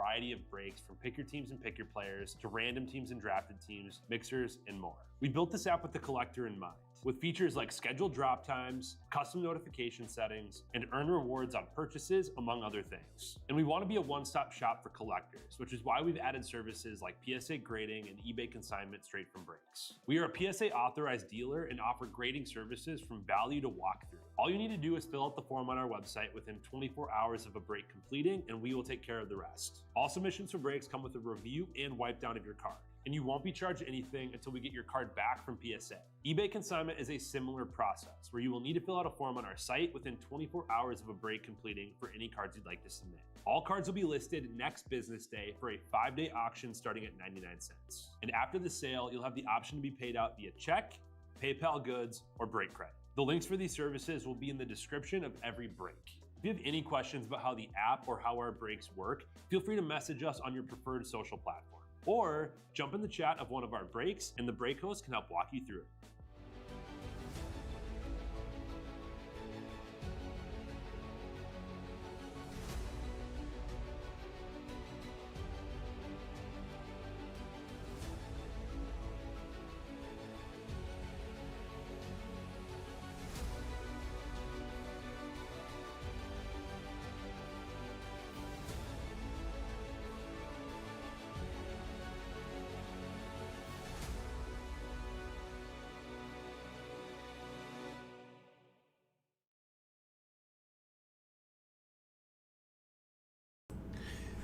variety of brakes from pick your teams and pick your players to random teams and drafted teams, mixers, and more. We built this app with the collector in mind, with features like scheduled drop times, custom notification settings, and earn rewards on purchases, among other things. And we want to be a one-stop shop for collectors, which is why we've added services like PSA grading and eBay consignment straight from brakes. We are a PSA authorized dealer and offer grading services from value to walkthrough. All you need to do is fill out the form on our website within 24 hours of a break completing, and we will take care of the rest. All submissions for breaks come with a review and wipe down of your card, and you won't be charged anything until we get your card back from PSA. eBay consignment is a similar process where you will need to fill out a form on our site within 24 hours of a break completing for any cards you'd like to submit. All cards will be listed next business day for a 5-day auction starting at 99 cents. And after the sale, you'll have the option to be paid out via check, PayPal goods, or break credit. The links for these services will be in the description of every break. If you have any questions about how the app or how our breaks work, feel free to message us on your preferred social platform. Or jump in the chat of one of our breaks and the break host can help walk you through it.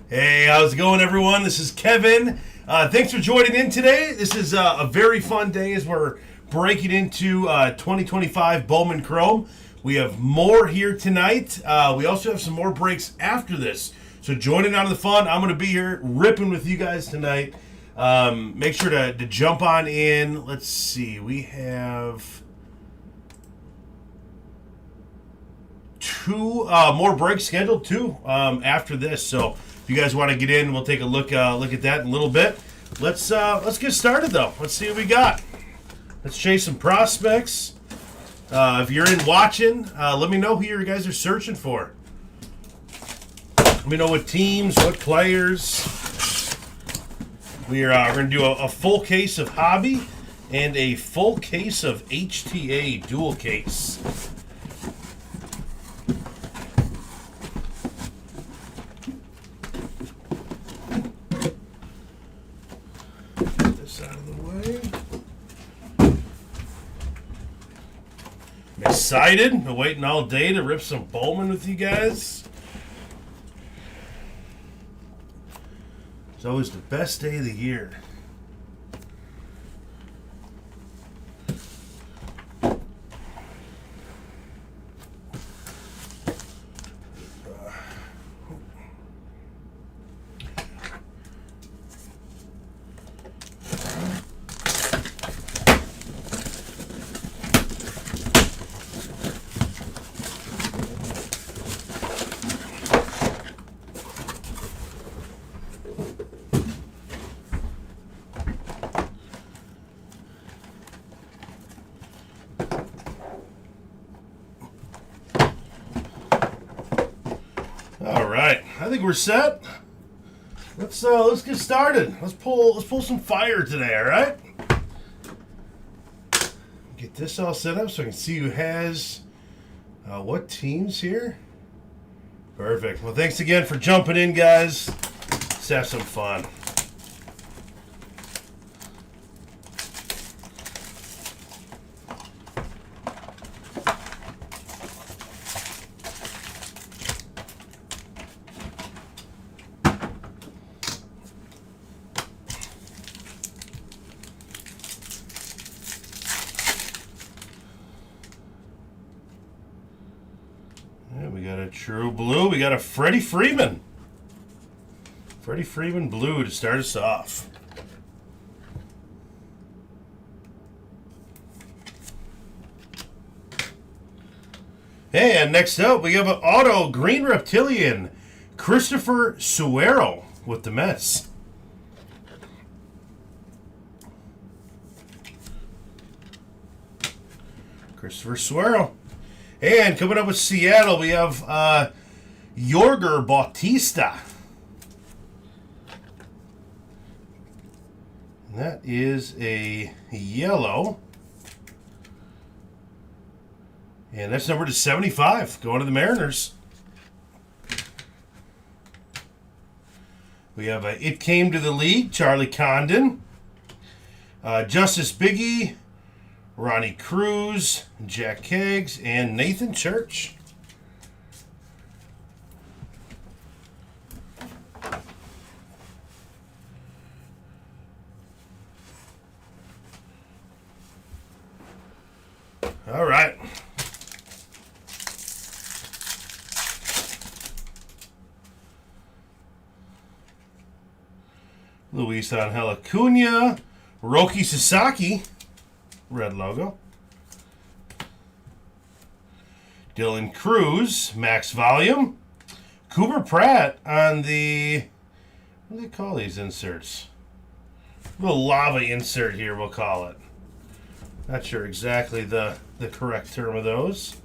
Hey, how's it going, everyone? This is Kevin. Thanks for joining in today. This is a very fun day as we're breaking into 2025 Bowman Chrome. We have more here tonight. We also have some more breaks after this. So join in on the fun. I'm going to be here ripping with you guys tonight. Make sure to jump on in. Let's see. We have two more breaks scheduled too after this. So if you guys want to get in, we'll take a look at that in a little bit. Let's get started though. Let's see what we got. Let's chase some prospects. If you're in watching, let me know who you guys are searching for. Let me know what teams, what players. We're going to do a full case of hobby and a full case of HTA dual case. Excited. Been waiting all day to rip some Bowman with you guys. It's always the best day of the year. All right, I think we're set. Let's get started. Let's pull some fire today. All right. Get this all set up so I can see who has what teams here. Perfect. Well, thanks again for jumping in, guys. Let's have some fun. We got a true blue. We got a Freddie Freeman. Freddie Freeman blue to start us off. Hey, and next up we have an auto green reptilian, Christopher Suero with the Mets. Christopher Suero. And coming up with Seattle, we have Yorger Bautista. And that is a yellow. And that's numbered to 75, going to the Mariners. We have It Came to the League, Charlie Condon. Justice Biggie, Ronnie Cruz, Jack Keggs, and Nathan Church. All right. Luis Angel Acuna, Roki Sasaki, red logo. Dylan Cruz, max volume. Cooper Pratt on the, what do they call these inserts? A little lava insert here, we'll call it. Not sure exactly the correct term of those.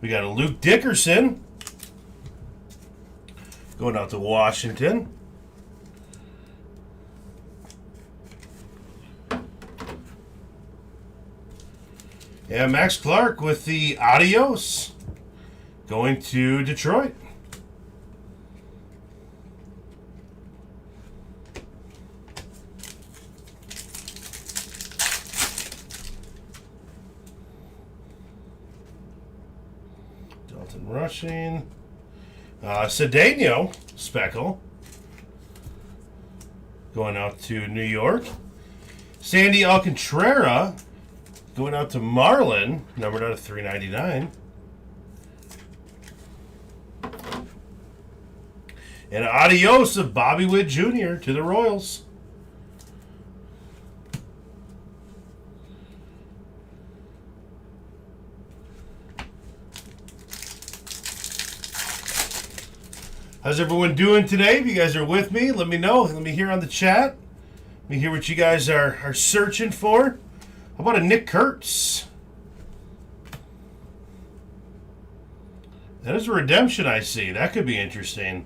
We got a Luke Dickerson going out to Washington. Yeah, Max Clark with the Adios going to Detroit. Dalton Rushing. Cedeno Speckle going out to New York. Sandy Alcantara going out to Marlin, numbered out of 399. And adios of Bobby Witt Jr. to the Royals. How's everyone doing today? If you guys are with me, let me know. Let me hear on the chat. Let me hear what you guys are searching for. How about a Nick Kurtz? That is a redemption I see. That could be interesting.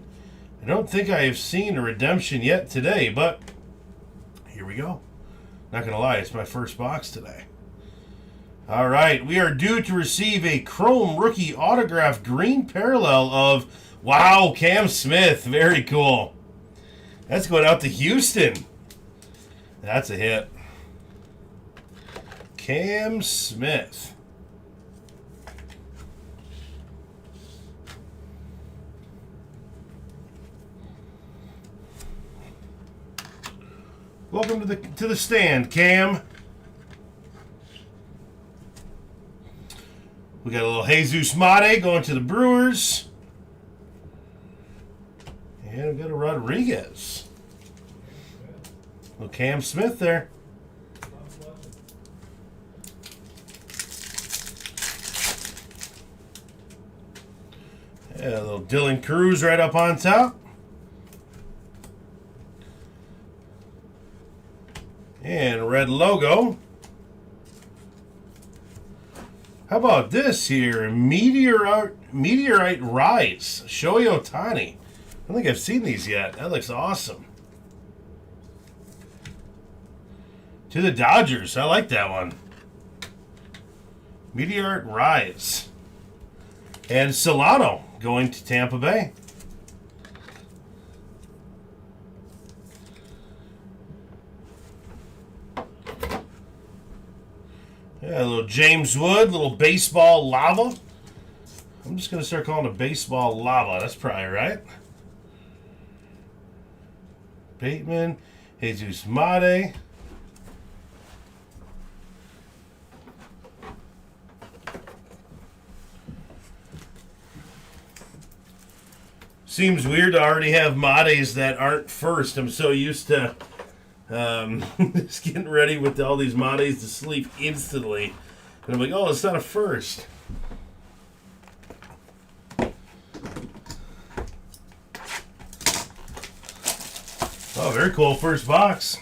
I don't think I have seen a redemption yet today, but here we go. Not going to lie, it's my first box today. All right, we are due to receive a Chrome Rookie Autograph Green Parallel of, wow, Cam Smith. Very cool. That's going out to Houston. That's a hit. Cam Smith. Welcome to the stand, Cam. We got a little Jesus Mate going to the Brewers. And we got a Rodriguez. Little Cam Smith there. Yeah, a little Dylan Cruz right up on top. And red logo. How about this here? Meteorite Rise. Shohei Ohtani. I don't think I've seen these yet. That looks awesome. To the Dodgers. I like that one. Meteorite Rise. And Solano going to Tampa Bay. Yeah, a little James Wood, little baseball lava. I'm just going to start calling it baseball lava. That's probably right. Bateman, Jesus Mate. Seems weird to already have Mates that aren't first. I'm so used to just getting ready with all these Mates to sleep instantly. And I'm like, oh, it's not a first. Oh, very cool. First box.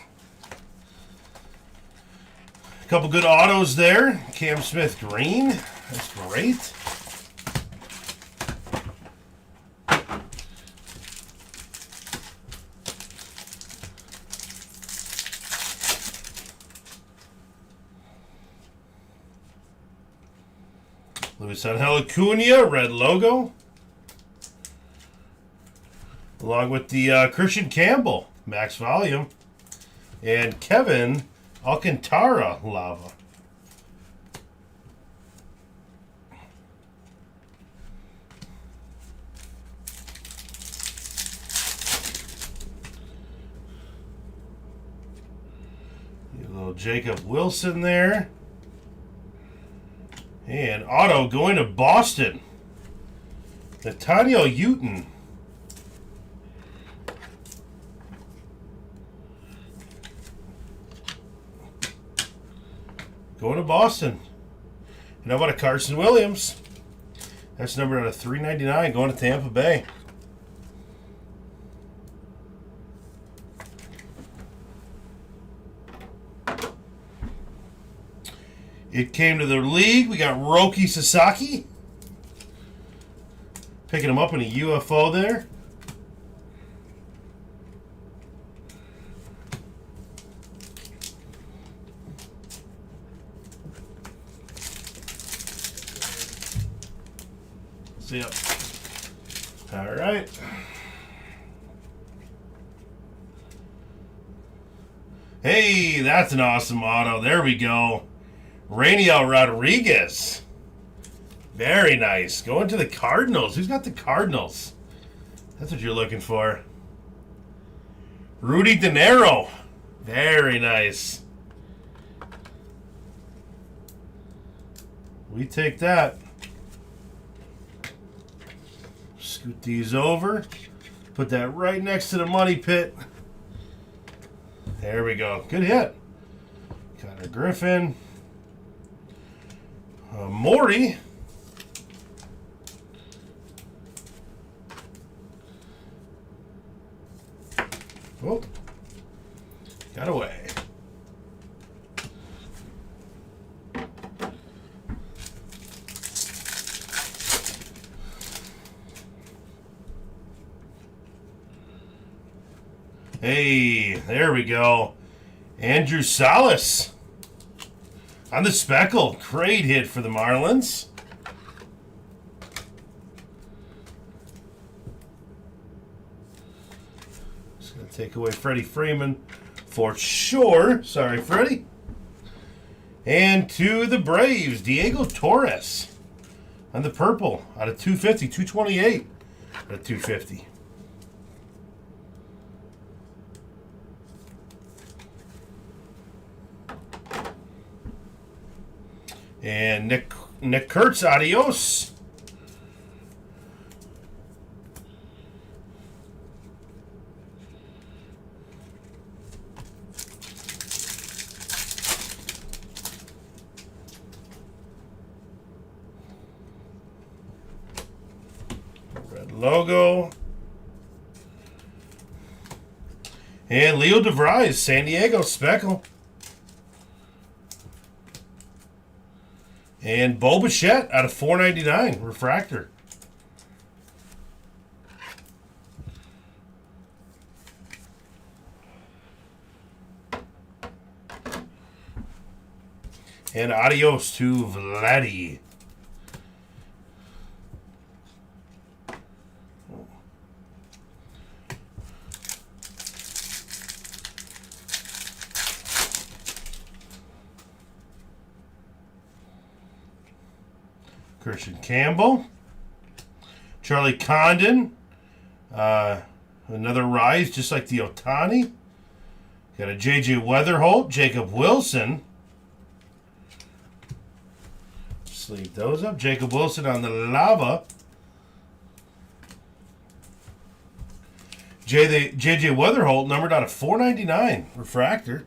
A couple good autos there. Cam Smith green. That's great. Luis Angel Acuna, red logo. Along with the Christian Campbell, max volume. And Kevin Alcantara, lava. A little Jacob Wilson there. And auto going to Boston. Nathaniel Uton. Going to Boston. And how about a Carson Williams? That's numbered out of 399 going to Tampa Bay. It came to the league. We got Roki Sasaki. Picking him up in a UFO there. See ya. All right. Hey, that's an awesome auto. There we go. Rainiel Rodriguez. Very nice. Going to the Cardinals. Who's got the Cardinals? That's what you're looking for. Rudy De Niro. Very nice. We take that. Scoot these over. Put that right next to the money pit. There we go. Good hit. Connor Griffin. Morty. Oh. Got away. Hey, there we go. Andrew Salas on the speckle. Great hit for the Marlins. Just going to take away Freddie Freeman for sure. Sorry, Freddie. And to the Braves, Diego Torres on the purple out of 250, 228 out of 250. And Nick Kurtz, adios. Red logo. And Leo DeVries, San Diego, speckle. And Bo Bichette out of 499, refractor. And adios to Vladdy. Christian Campbell. Charlie Condon. Another rise, just like the Ohtani. Got a J.J. Weatherholt. Jacob Wilson. Sleeve those up. Jacob Wilson on the lava. J.J. Weatherholt, numbered out of 499. Refractor.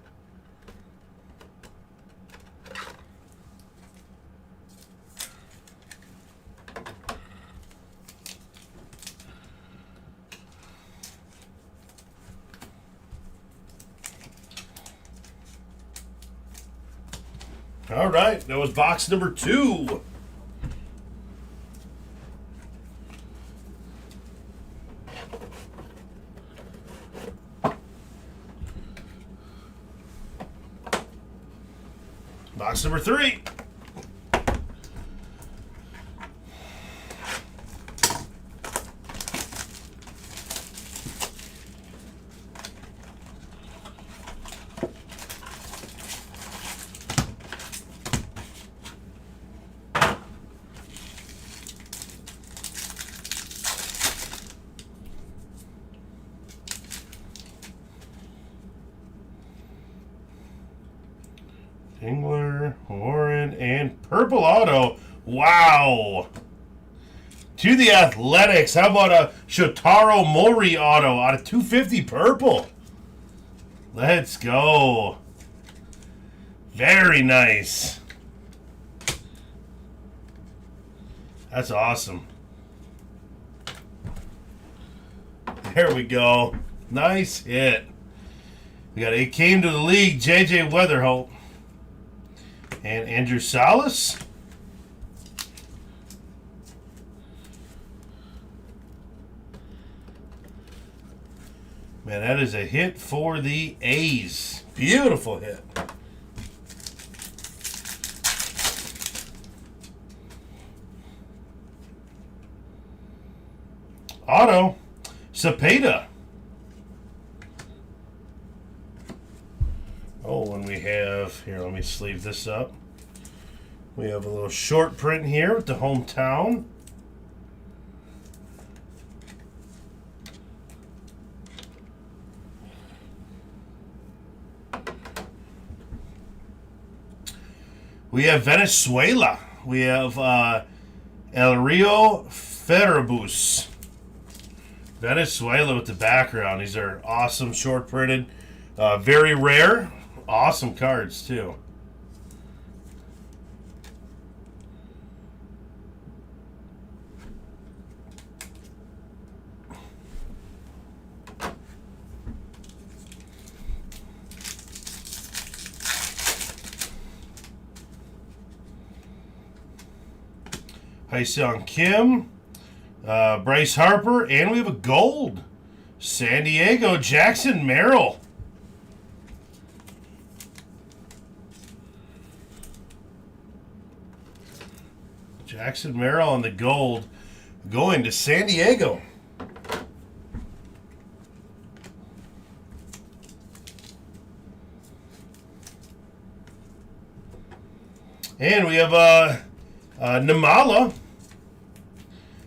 All right, that was box number 2. Box number 3. Engler, Warren, and purple auto. Wow. To the Athletics. How about a Shotaro Mori auto out of 250 purple? Let's go. Very nice. That's awesome. There we go. Nice hit. We got it came to the league, JJ Weatherholt. And Andrew Salas. Man, that is a hit for the A's. Beautiful hit. Auto, Cepeda. Oh, and we have, here, let me sleeve this up. We have a little short print here with the hometown. We have Venezuela. We have El Rio Ferrabus. Venezuela with the background. These are awesome, short printed, very rare. Awesome cards, too. Hyun Kim, Bryce Harper, and we have a gold. San Diego, Jackson Merrill. Jackson Merrill on the gold going to San Diego. And we have Namala.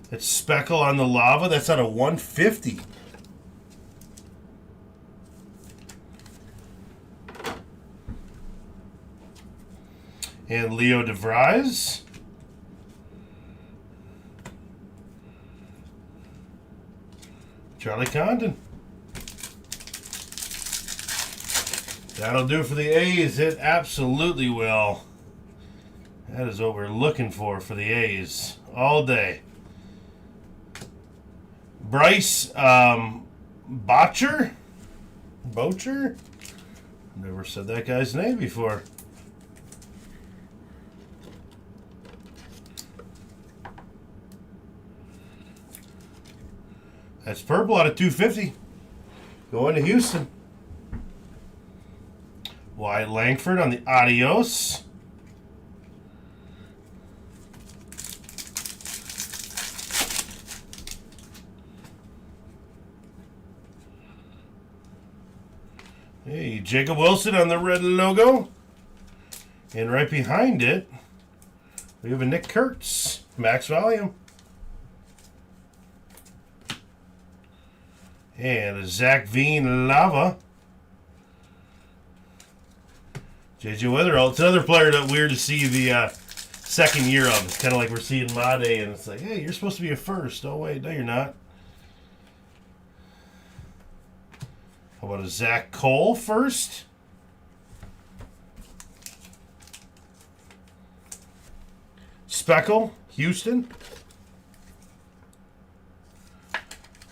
That's Speckle on the Lava. That's out of 150. And Leo DeVries. Charlie Condon. That'll do for the A's. It absolutely will. That is what we're looking for the A's all day. Bryce Bocher? Never said that guy's name before. That's purple out of 250. Going to Houston. Wyatt Langford on the Adios. Hey, Jacob Wilson on the red logo. And right behind it, we have a Nick Kurtz, max volume. And a Zach Veen Lava. JJ Weatherall. It's another player that weird to see the second year of. It's kind of like we're seeing Made, and it's like, hey, you're supposed to be a first. Oh, wait, no, you're not. How about a Zach Cole first? Speckle, Houston.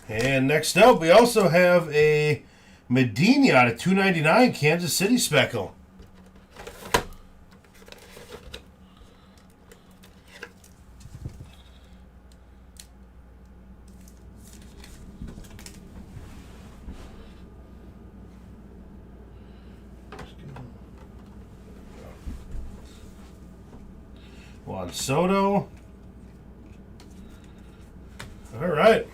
And next up, we also have a Medina out of 299, Kansas City Speckle. Juan Soto. All right.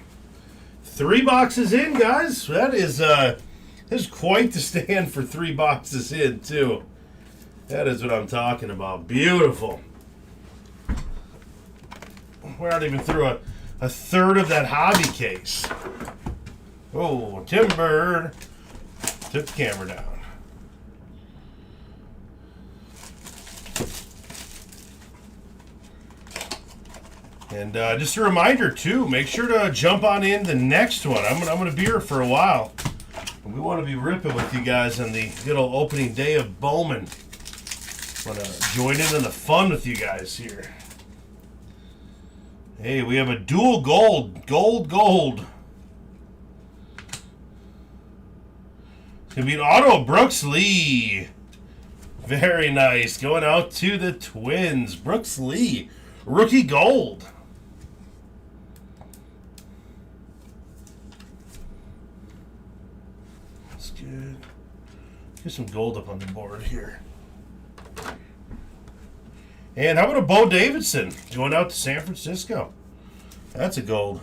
3 boxes in, guys. That is quite the stand for 3 boxes in, too. That is what I'm talking about. Beautiful. We're not even through a third of that hobby case. Oh, Timber took the camera down. And just a reminder, too, make sure to jump on in the next one. I'm gonna be here for a while. And we want to be ripping with you guys on the good old opening day of Bowman. Want to join in on the fun with you guys here. Hey, we have a dual gold. Gold. It's going to be an auto of Brooks Lee. Very nice. Going out to the Twins. Brooks Lee. Rookie gold. That's good. Get some gold up on the board here. And how about a Bo Davidson going out to San Francisco? That's a gold.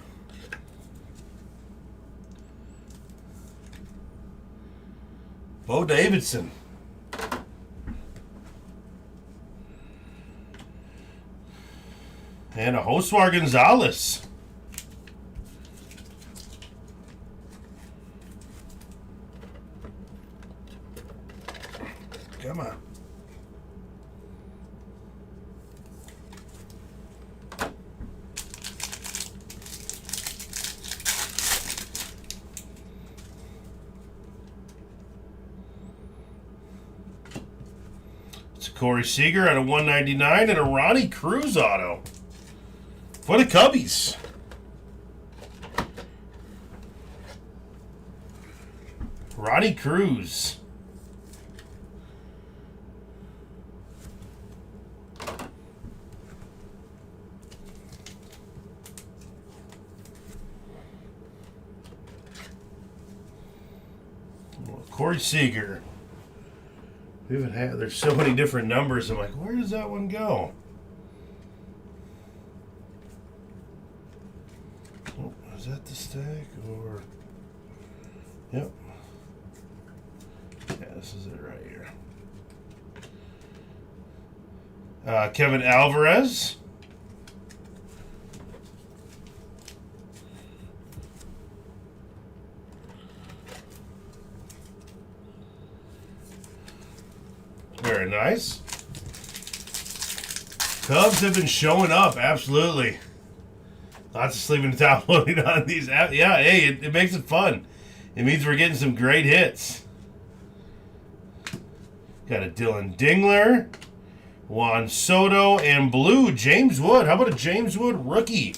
Bo Davidson. And a Joswar Gonzalez. Come on. Corey Seager at a 199 and a Ronnie Cruz auto for the Cubbies. Ronnie Cruz. Corey Seager. We haven't had, there's so many different numbers. I'm like, where does that one go? Oh, is that the stack or? Yep. Yeah, this is it right here. Kevin Alvarez. Very nice. Cubs have been showing up, absolutely. Lots of sleeping downloading on these apps. Yeah, hey, it makes it fun. It means we're getting some great hits. Got a Dylan Dingler, Juan Soto, and blue James Wood. How about a James Wood rookie?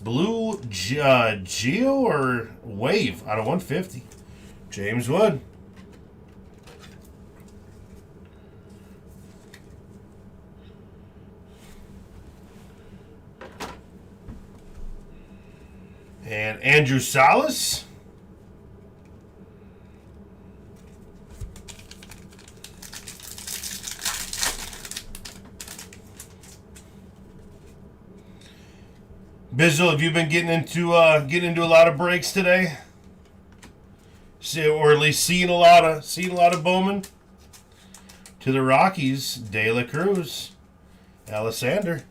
Blue Geo or Wave out of 150. James Wood. And Andrew Salas. Bizzle, have you been getting into a lot of breaks today? Or at least seeing a lot of Bowman? To the Rockies, De La Cruz, Alessander.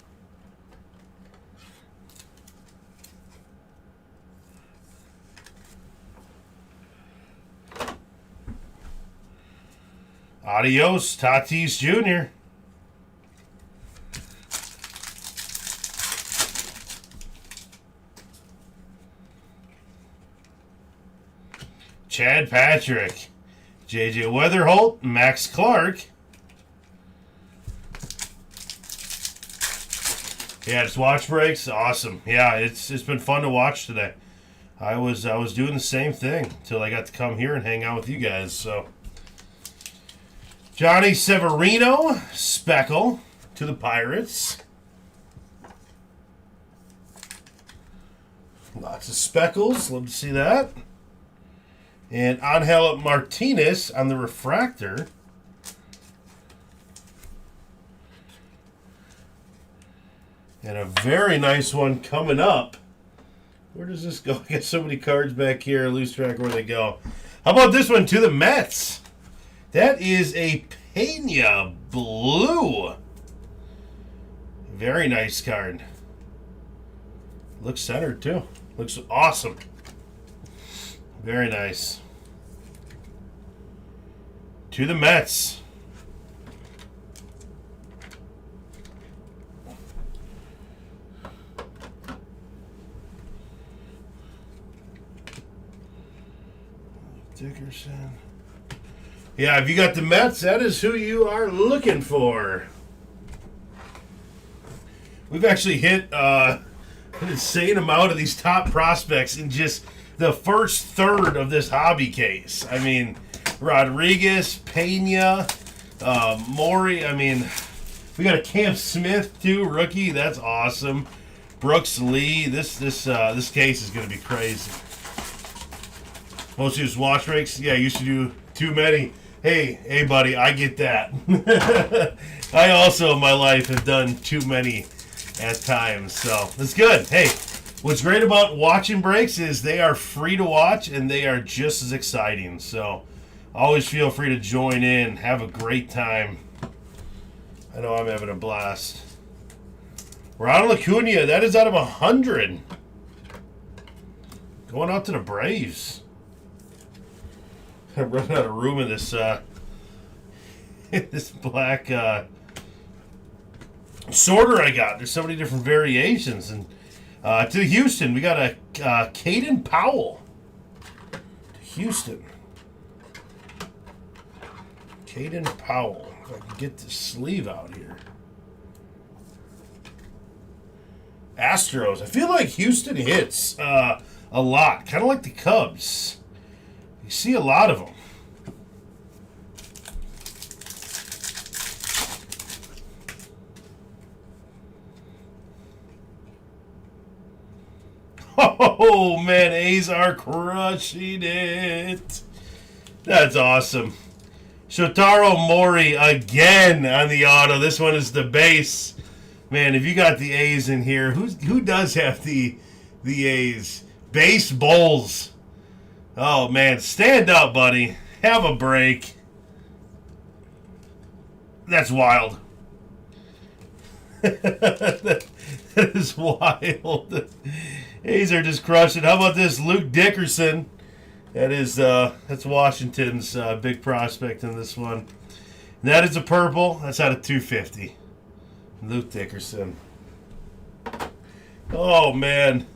Adios, Tatis Jr. Chad Patrick, J.J. Weatherholt, Max Clark. Yeah, just watch breaks, awesome. Yeah, it's been fun to watch today. I was doing the same thing until I got to come here and hang out with you guys. So, Johnny Severino, Speckle to the Pirates. Lots of speckles. Love to see that. And Angel Martinez on the refractor. And a very nice one coming up. Where does this go? I got so many cards back here. I lose track of where they go. How about this one to the Mets? That is a Pena blue. Very nice card. Looks centered too. Looks awesome. Very nice. To the Mets. Dickerson. Yeah, if you got the Mets, that is who you are looking for. We've actually hit an insane amount of these top prospects in just the first third of this hobby case. I mean, Rodriguez, Pena, Maury. I mean, we got a Cam Smith too, rookie. That's awesome. Brooks Lee. This case is going to be crazy. Most use wash rakes. Yeah, I used to do too many. Hey, buddy, I get that. I also, in my life, have done too many at times. So, it's good. Hey, what's great about watching breaks is they are free to watch and they are just as exciting. So, always feel free to join in. Have a great time. I know I'm having a blast. Ronald Acuna, that is out of 100. Going out to the Braves. I'm running out of room in this this black sorter I got. There's so many different variations. And to Houston, we got a Caden Powell. To Houston. Caden Powell. If I can get the sleeve out here. Astros. I feel like Houston hits a lot. Kind of like the Cubs. You see a lot of them. Oh, man, A's are crushing it. That's awesome. Shotaro Mori again on the auto. This one is the base. Man, if you got the A's in here, who does have the A's? Base Bulls. Oh, man, stand up, buddy. Have a break. That's wild. That is wild. A's are just crushing. How about this, Luke Dickerson? That's Washington's big prospect in this one. And that is a purple. That's out of 250. Luke Dickerson. Oh, man.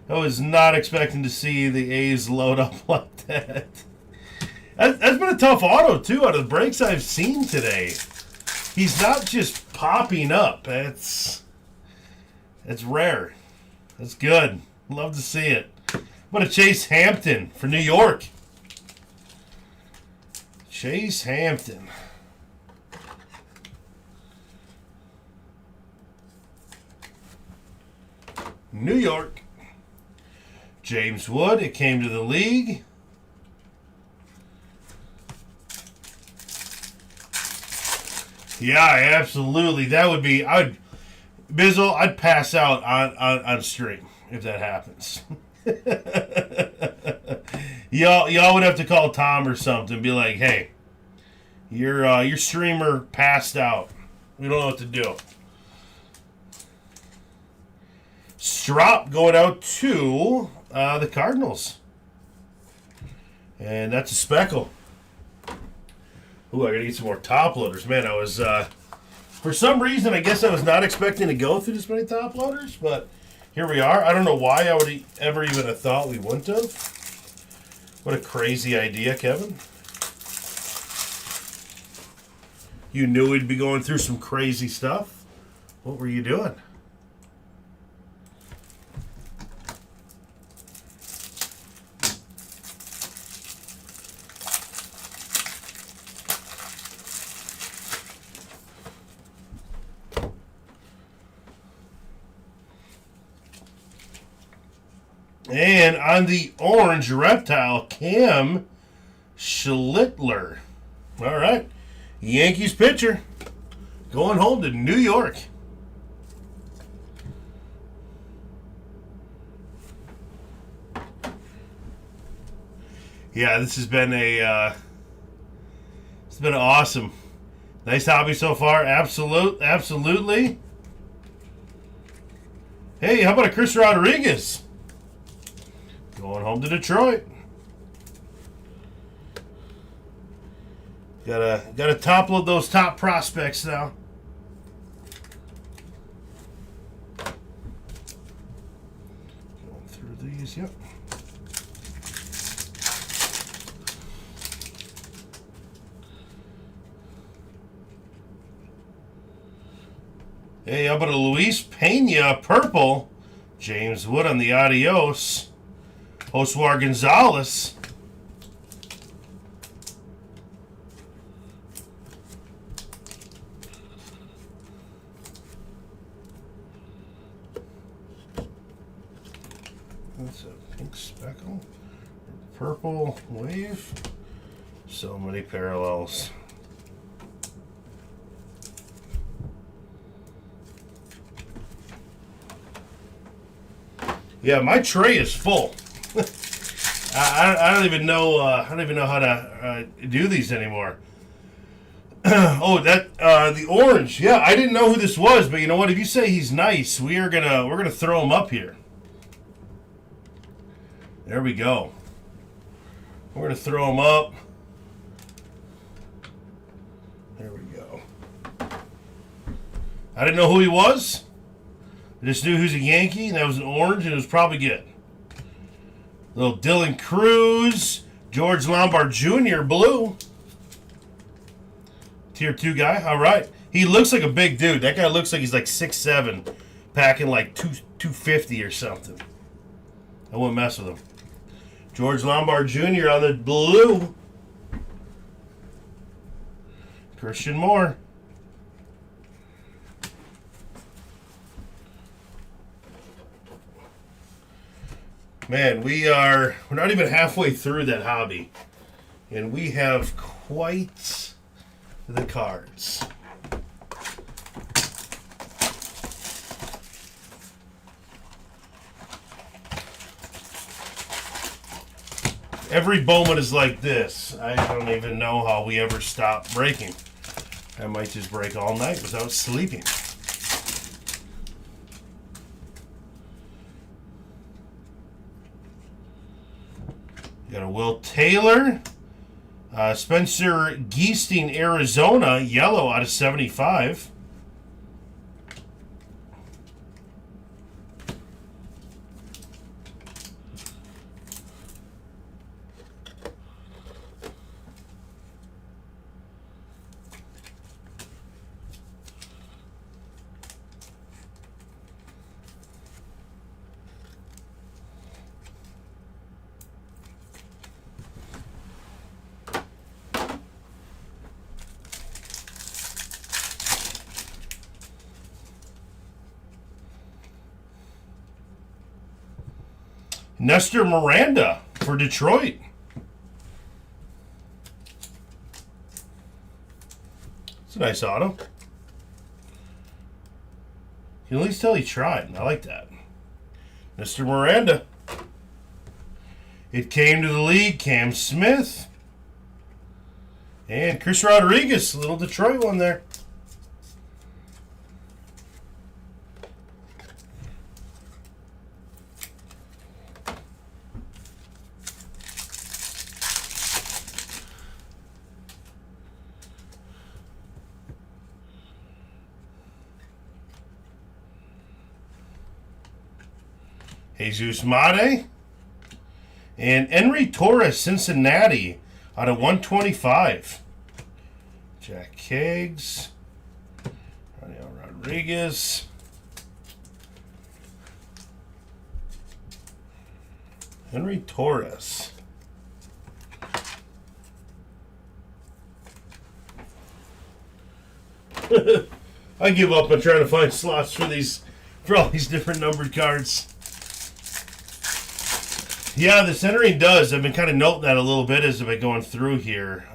I was not expecting to see the A's load up like that. That's been a tough auto, too, out of the breaks I've seen today. He's not just popping up. It's rare. That's good. Love to see it. What a Chase Hampton for New York. Chase Hampton. New York. James Wood, it came to the league. Yeah, absolutely. That would be, Bizzle, I'd pass out on stream if that happens. y'all would have to call Tom or something and be like, hey, your streamer passed out. We don't know what to do. Strop going out to the Cardinals. And that's a speckle. Ooh, I gotta get some more top loaders. Man, I was, for some reason, I guess I was not expecting to go through this many top loaders, but here we are. I don't know why I would ever even have thought we wouldn't have. What a crazy idea, Kevin. You knew we'd be going through some crazy stuff. What were you doing? And on the orange reptile, Cam Schlittler. All right. Yankees pitcher going home to New York. Yeah, this has been it's been awesome. Nice hobby so far. Absolutely. Hey, how about a Chris Rodriguez? Going home to Detroit. Gotta top load those top prospects now. Going through these, yep. Hey, how about a Luis Pena purple? James Wood on the adios. Josuar Gonzalez. That's a pink speckle. Purple wave. So many parallels. Yeah, my tray is full. I don't even know. I don't even know how to do these anymore. Oh, that the orange. Yeah, I didn't know who this was, but you know what? If you say he's nice, we're gonna throw him up here. There we go. We're gonna throw him up. There we go. I didn't know who he was. I just knew he was a Yankee, and that was an orange, and it was probably good. Little Dylan Cruz, George Lombard Jr., blue. Tier 2 guy, all right. He looks like a big dude. That guy looks like he's like 6'7", packing like 250 or something. I wouldn't mess with him. George Lombard Jr. on the blue. Christian Moore. Man, we're not even halfway through that hobby, and we have quite the cards. Every Bowman is like this. I don't even know how we ever stop breaking. I might just break all night without sleeping. Got a Will Taylor. Spencer Geesting, Arizona. Yellow out of 75. Nestor Miranda for Detroit. It's a nice auto. You can at least tell he tried. I like that. Mr. Miranda. It came to the league. Cam Smith. And Chris Rodriguez. Little Detroit one there. Jesus Mate. And Henry Torres, Cincinnati, out of 125. Jack Keggs. Daniel Rodriguez. Henry Torres. I give up on trying to find slots for all these different numbered cards. Yeah, the centering does. I've been kind of noting that a little bit as I've been going through here.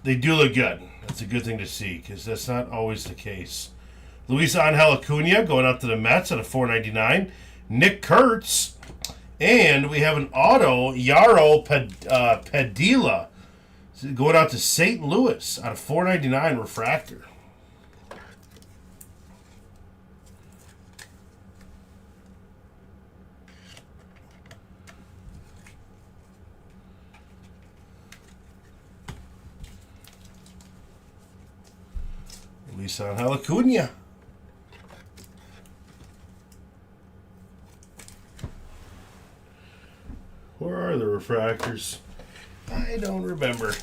They do look good. That's a good thing to see because that's not always the case. Luis Angel Acuna going up to the Mets at a $4.99. Nick Kurtz And we have an auto, Yaro Padilla, going out to St. Louis out of 499 refractor. Lisan Halacuna. Where are the refractors? I don't remember.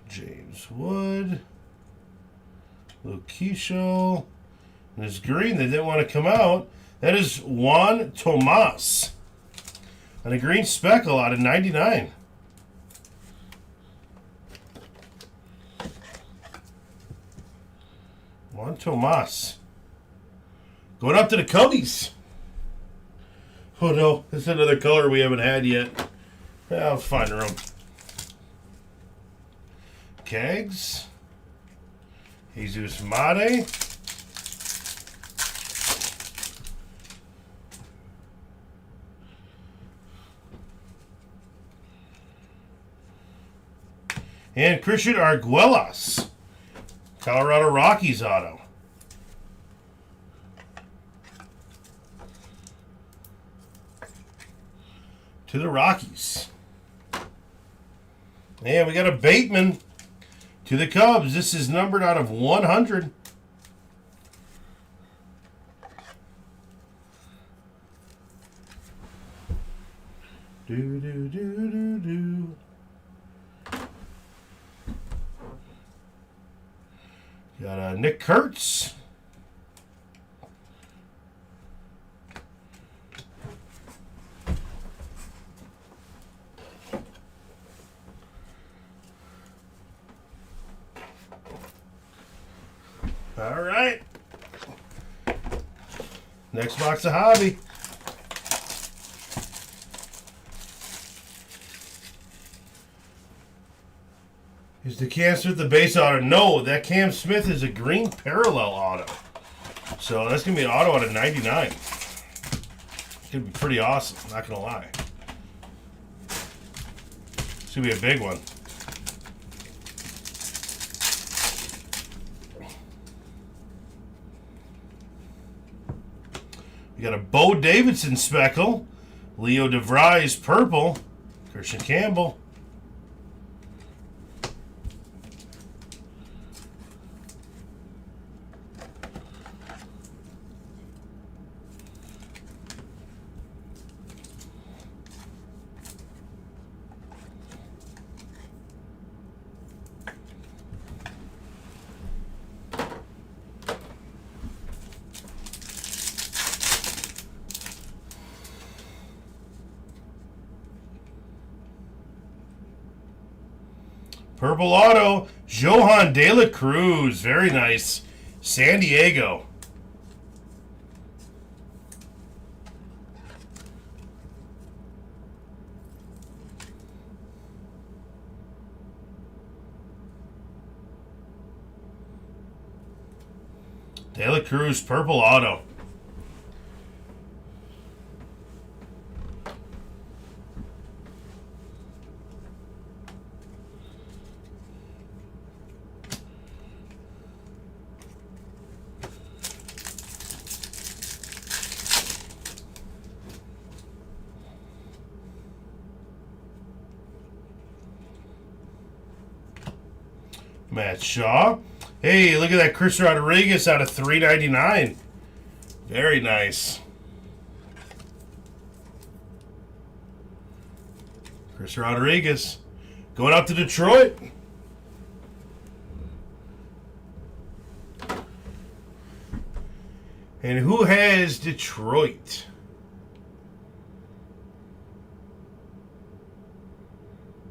James Wood. Loquisho. And this green that didn't want to come out. That is Juan Tomas. And a green speckle out of 99. Juan Tomas. Going up to the Cubbies. Oh no, this is another color we haven't had yet. I'll find room. Kegs. Jesus Mate. And Christian Arguellas. Colorado Rockies auto. To the Rockies. And we got a Bateman to the Cubs. This is numbered out of 100. Do. Got Nick Kurtz. All right. Next box of hobby. Is the Cam Smith the base auto? No, that Cam Smith is a green parallel auto. So that's going to be an auto out of 99. It's going to be pretty awesome, not going to lie. It's going to be a big one. We got a Bo Davidson speckle, Leo DeVries purple, Christian Campbell. Purple auto, Johan De La Cruz. Very nice. San Diego. De La Cruz, purple auto. Matt Shaw. Hey, look at that Chris Rodriguez out of 399. Very nice. Chris Rodriguez going up to Detroit. And who has Detroit?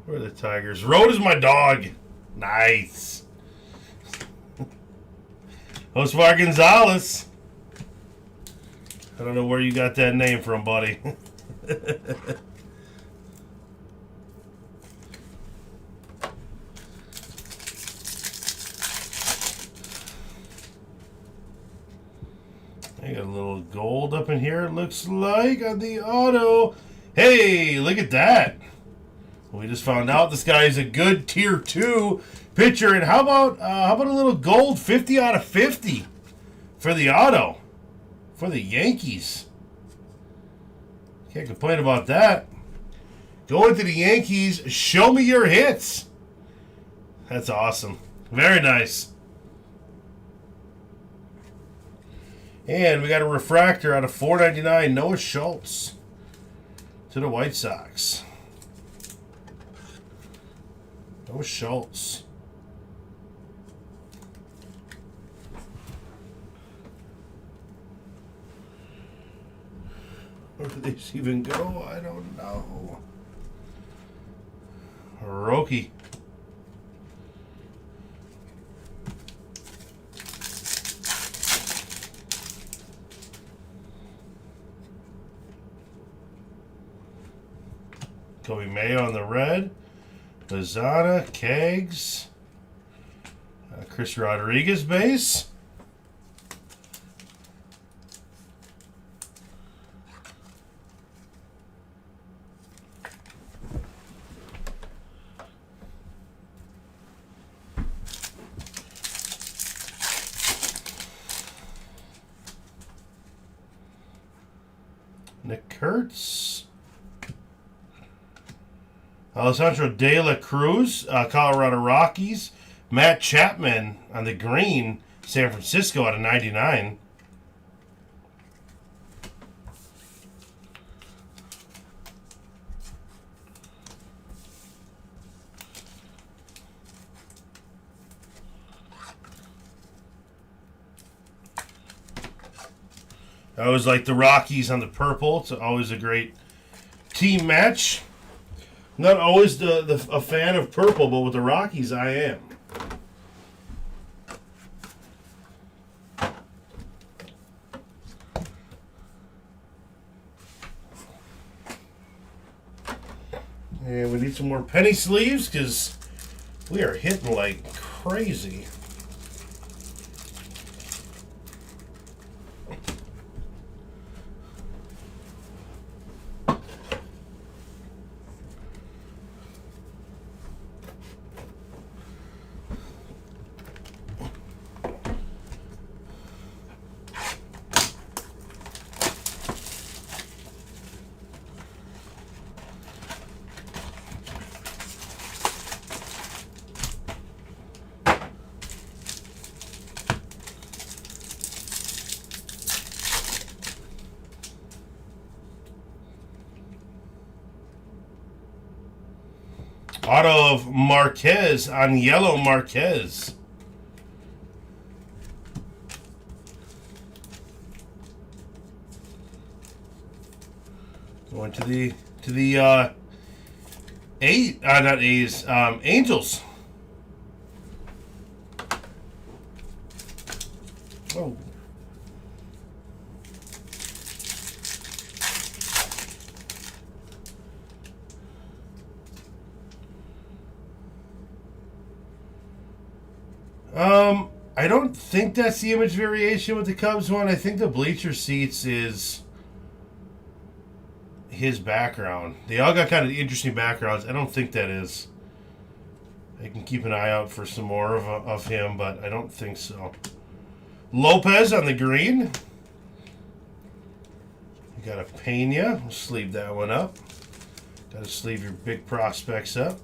Where are the Tigers? Road is my dog. Nice. Josvar Gonzalez. I don't know where you got that name from, buddy. I got a little gold up in here, it looks like, on the auto. Hey, look at that. We just found out this guy is a good tier 2 pitcher. And how about a little gold 50 out of 50 for the auto for the Yankees? Can't complain about that. Going to the Yankees, show me your hits. That's awesome. Very nice. And we got a refractor out of $4.99, Noah Schultz to the White Sox. Noah Schultz. Where did these even go? I don't know. Roki. Kobe Mayo on the red. Lozada, Kegs. Chris Rodriguez base. Nick Kurtz. Alessandro De La Cruz, Colorado Rockies. Matt Chapman on the green, San Francisco out of 99. I always like the Rockies on the purple. It's always a great team match. Not always a fan of purple, but with the Rockies, I am. And we need some more penny sleeves because we are hitting like crazy. Auto of Marquez on yellow Marquez. Going to the not A's, Angels. Oh. I don't think that's the image variation with the Cubs one. I think the bleacher seats is his background. They all got kind of interesting backgrounds. I don't think that is. I can keep an eye out for some more of him, but I don't think so. Lopez on the green. You got a Pena. We'll sleeve that one up. Got to sleeve your big prospects up.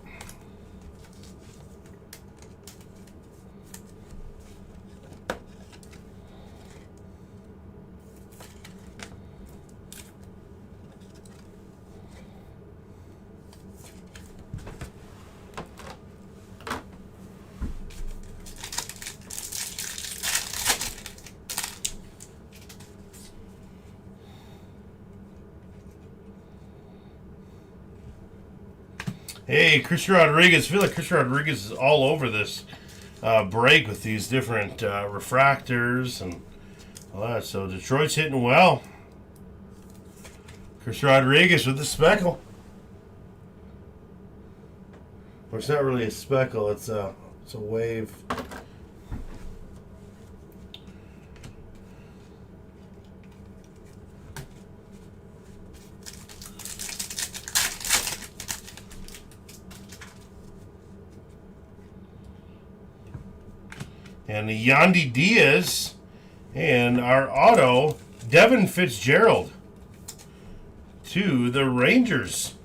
Hey, Christian Rodriguez. I feel like Christian Rodriguez is all over this break with these different refractors and all that. So Detroit's hitting well. Christian Rodriguez with the speckle. Well, it's not really a speckle. It's a wave. And the Yandy Diaz. And our auto, Devin Fitzgerald. To the Rangers.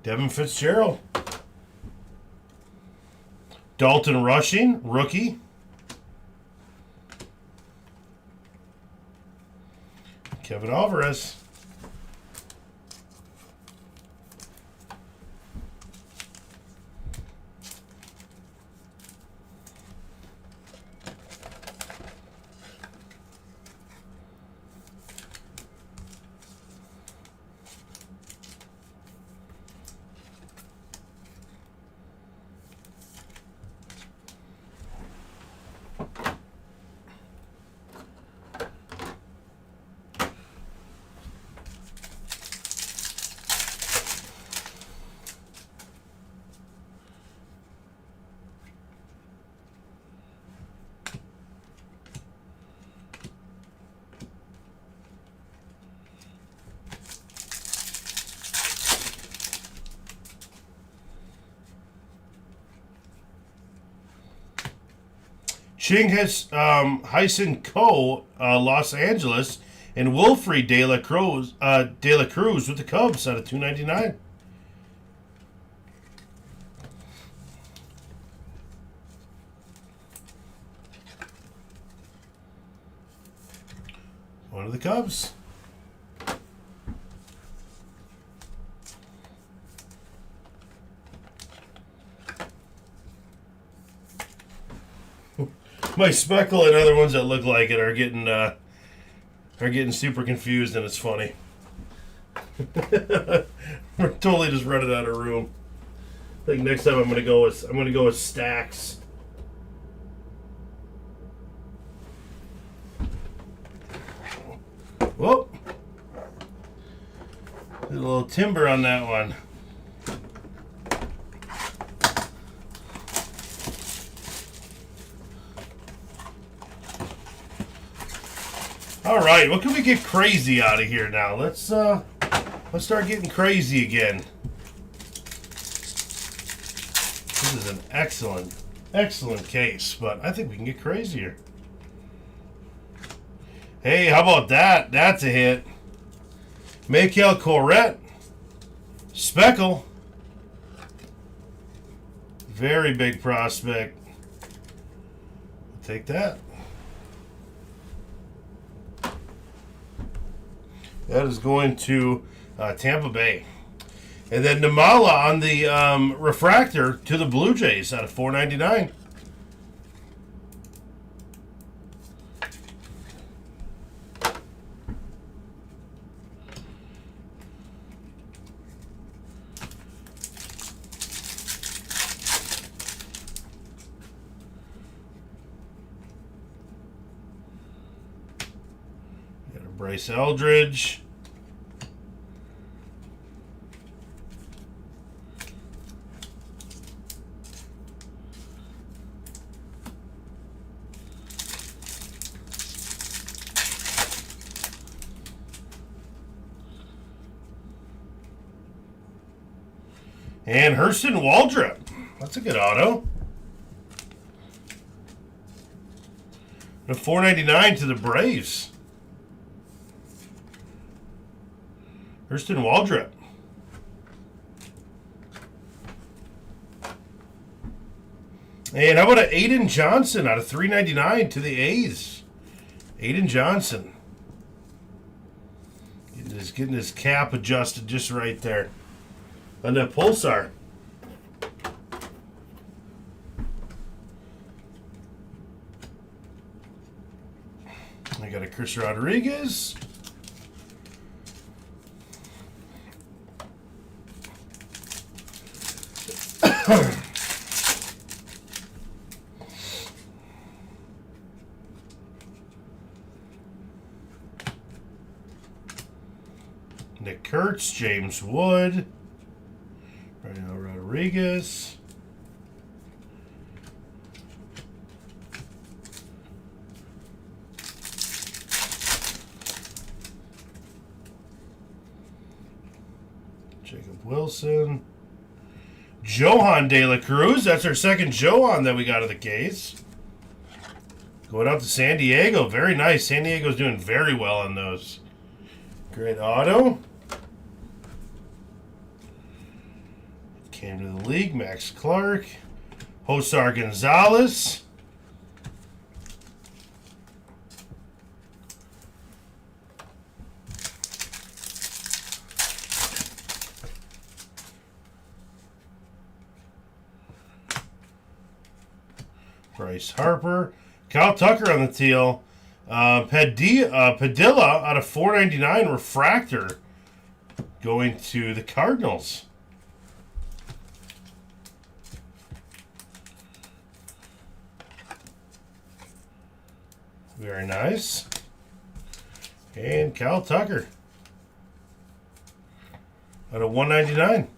Devin Fitzgerald. Dalton Rushing, rookie. Kevin Alvarez. Ching has Hyson Ko, Los Angeles, and Wilfrey De La Cruz with the Cubs out of $2.99. One of the Cubs. My speckle and other ones that look like it are getting super confused, and it's funny. We're totally just running out of room. I think next time I'm gonna go with stacks. Whoa! There's a little timber on that one. All right, what can we get crazy out of here now? Let's start getting crazy again. This is an excellent case, but I think we can get crazier. Hey, how about that? That's a hit. Maikel Corrette. Speckle. Very big prospect. Take that. That is going to Tampa Bay. And then Namala on the refractor to the Blue Jays out of $4.99. Got a Bryce Eldridge. And Hurston Waldrop. That's a good auto. The $4.99 to the Braves. Hurston Waldrop. And how about an Aiden Johnson out of $3.99 to the A's? Aiden Johnson. Getting his cap adjusted just right there. On that Pulsar. I got a Chris Rodriguez. Nick Kurtz, James Wood. Rodriguez. Jacob Wilson. Johan De La Cruz. That's our second Johan that we got of the case. Going out to San Diego. Very nice. San Diego's doing very well on those. Great auto. Came to the league. Max Clark. Josar Gonzalez. Bryce Harper. Kyle Tucker on the teal. Padilla out of 499 refractor going to the Cardinals. Very nice. And Kyle Tucker out of 199.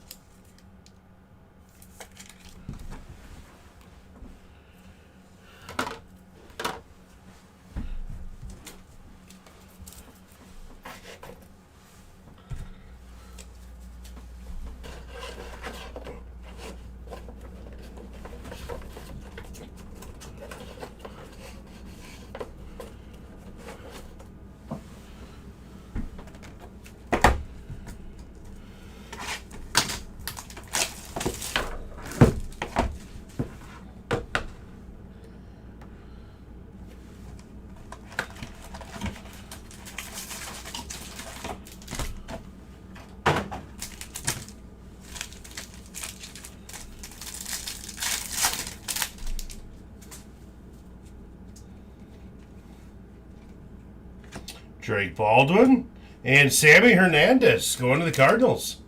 Drake Baldwin and Sammy Hernandez going to the Cardinals.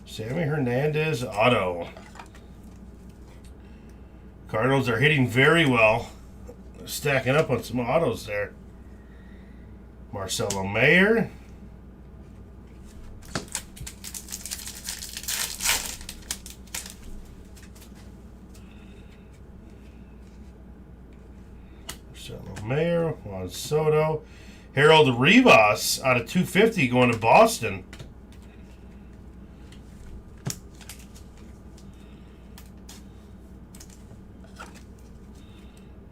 Sammy Hernandez auto. Cardinals are hitting very well. Stacking up on some autos there. Marcelo Mayer. Marcelo Mayer. Juan Soto. Harold Rivas out of 250 going to Boston.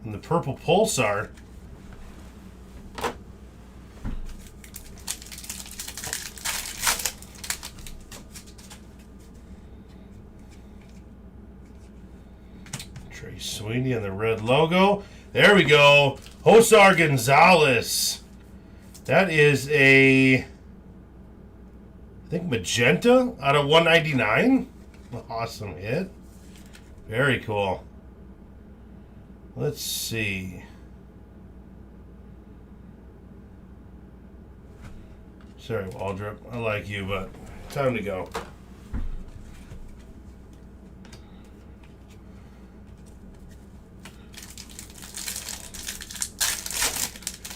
And the purple Pulsar. Trey Sweeney on the red logo. There we go. Josar Gonzalez. That is I think magenta out of 199. Awesome hit. Very cool. Let's see. Sorry, Waldrop. I like you, but time to go.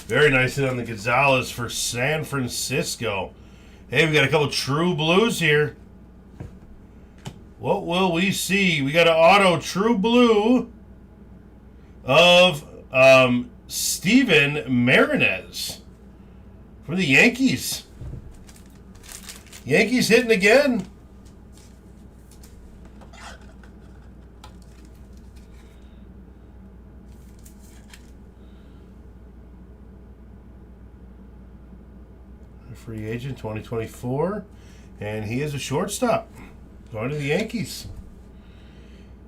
Very nice hit on the Gonzalez for San Francisco. Hey, we got a couple true blues here. What will we see? We got an auto true blue of Steven Marinez from the Yankees. Yankees hitting again. Free agent 2024, and he is a shortstop going to the Yankees.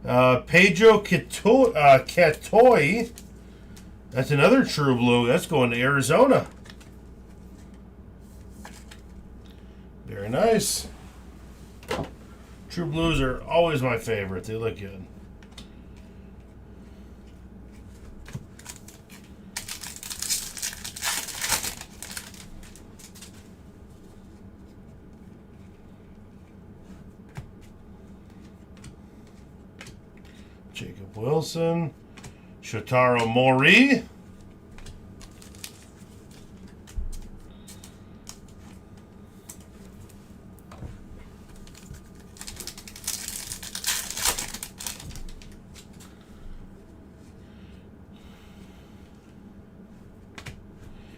Pedro Catoy, that's another true blue. That's going to Arizona. Very nice. True blues are always my favorite. They look good. Jacob Wilson, Shotaro Mori,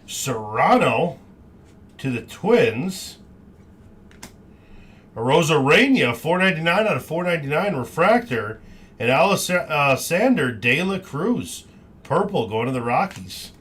Serrano to the Twins. A Rosarena, 499 out of 499 refractor. And Alexander De La Cruz, purple, going to the Rockies.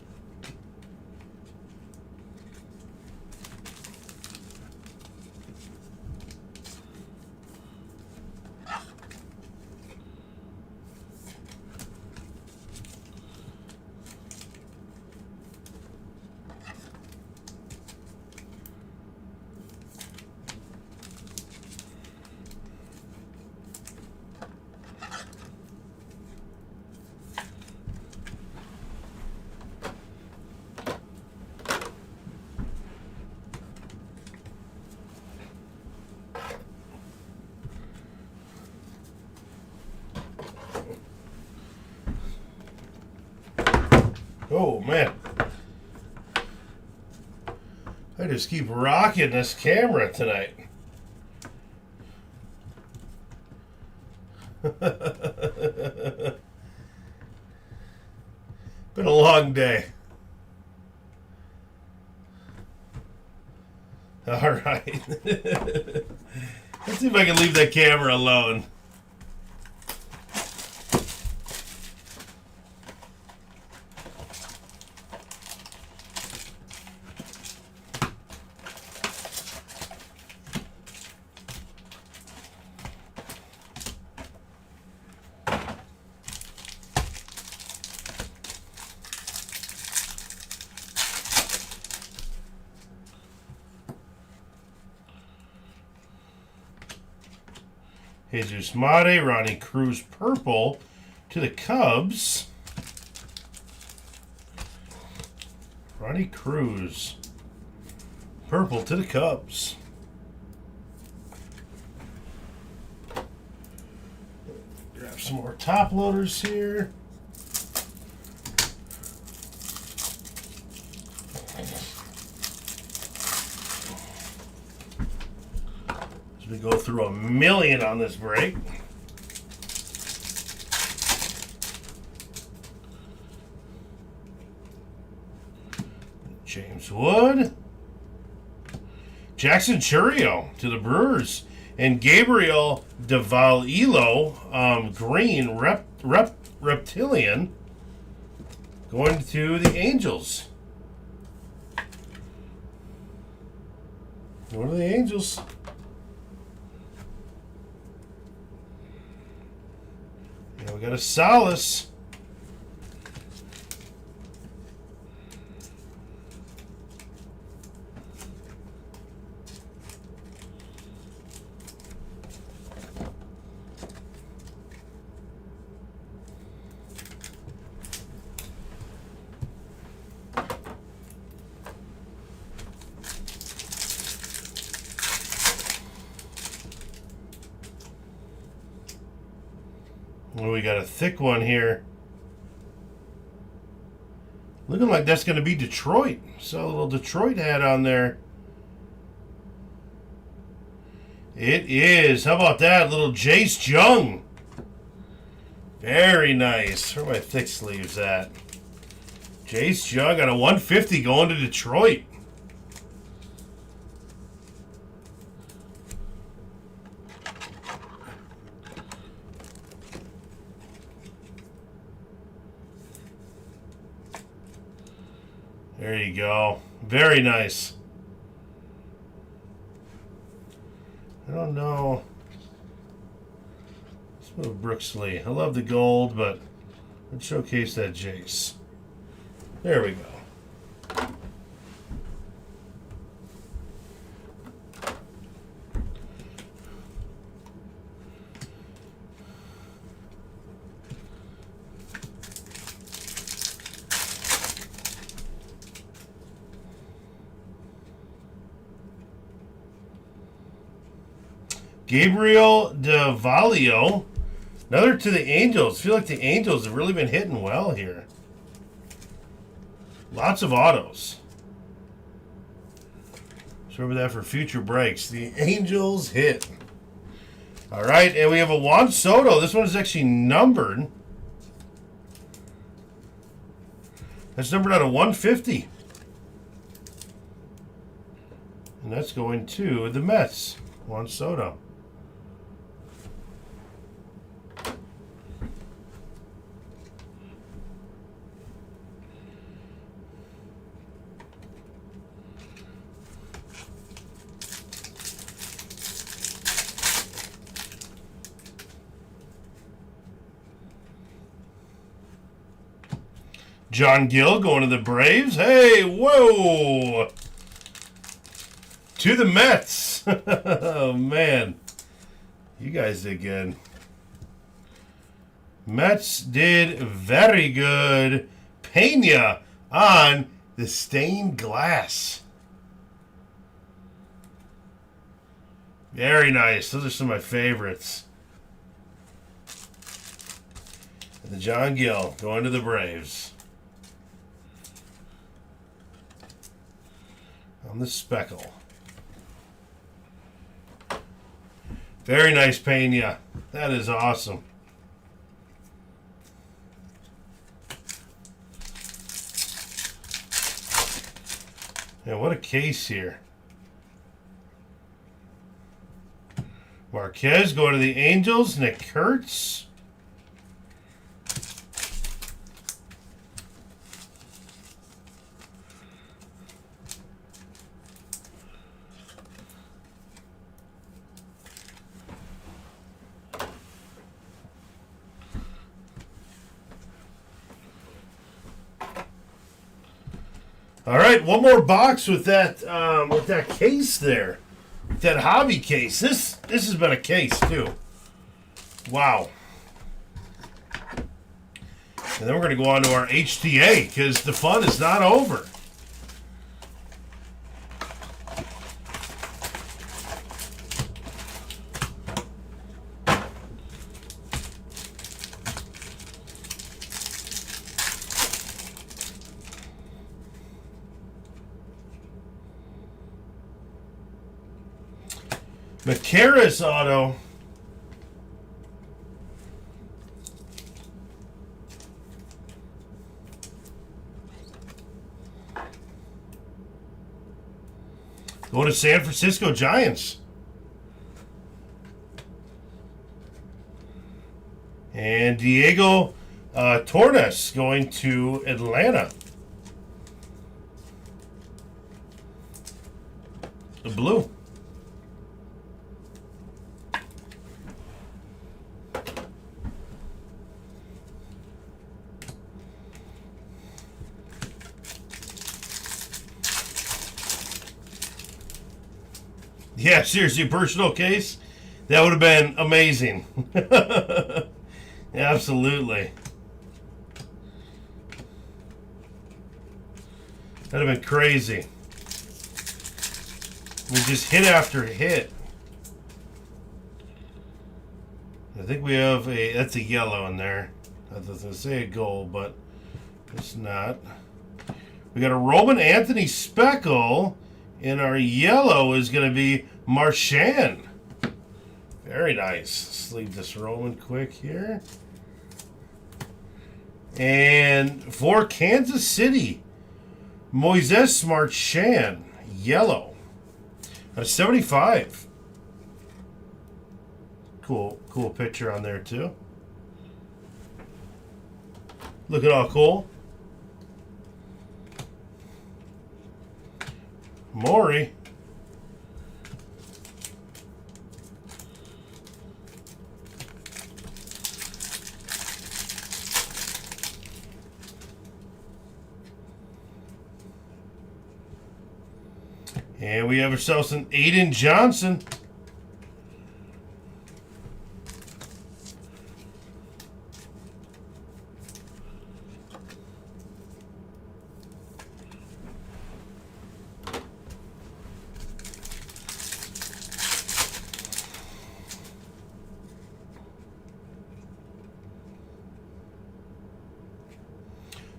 Oh, man. I just keep rocking this camera tonight. Been a long day. All right. Let's see if I can leave that camera alone. Jesus Mate, Ronnie Cruz, purple to the Cubs. Ronnie Cruz, purple to the Cubs. Grab some more top loaders here. We go through 1 million on this break. James Wood. Jackson Churio to the Brewers. And Gabriel DeValilo, green, reptilian, going to the Angels. Going to the Angels. We got a Solace. Well, we got a thick one here. Looking like that's going to be Detroit. Saw a little Detroit hat on there. It is. How about that? Little Jace Jung. Very nice. Where are my thick sleeves at? Jace Jung got a 150 going to Detroit. There you go. Very nice. I don't know. Let's move Brooksley. I love the gold, but let's showcase that Jace. There we go. Gabriel DeValio, another to the Angels. I feel like the Angels have really been hitting well here. Lots of autos. Just remember that for future breaks. The Angels hit. All right, and we have a Juan Soto. This one is actually numbered. That's numbered out of 150. And that's going to the Mets. Juan Soto. John Gill going to the Braves. Hey, whoa! To the Mets. Oh, man. You guys did good. Mets did very good. Pena on the stained glass. Very nice. Those are some of my favorites. And the John Gill going to the Braves. On the speckle. Very nice Pena. That is awesome. Yeah, what a case here. Marquez going to the Angels. Nick Kurtz. All right, one more box with that case there, that hobby case. This has been a case too. Wow. And then we're going to go on to our HTA because the fun is not over. McCarris auto. Go to San Francisco Giants. And Diego Torres going to Atlanta. The blue. Yeah, seriously, personal case? That would have been amazing. Absolutely. That would have been crazy. We just hit after hit. I think we have that's a yellow in there. I was going to say a gold, but it's not. We got a Roman Anthony Speckle, and our yellow is going to be Marchand. Very nice. Let's leave this Roman quick here. And for Kansas City, Moises Marchand, yellow. 75. Cool picture on there too. Looking all cool. Maury. And we have ourselves an Aiden Johnson.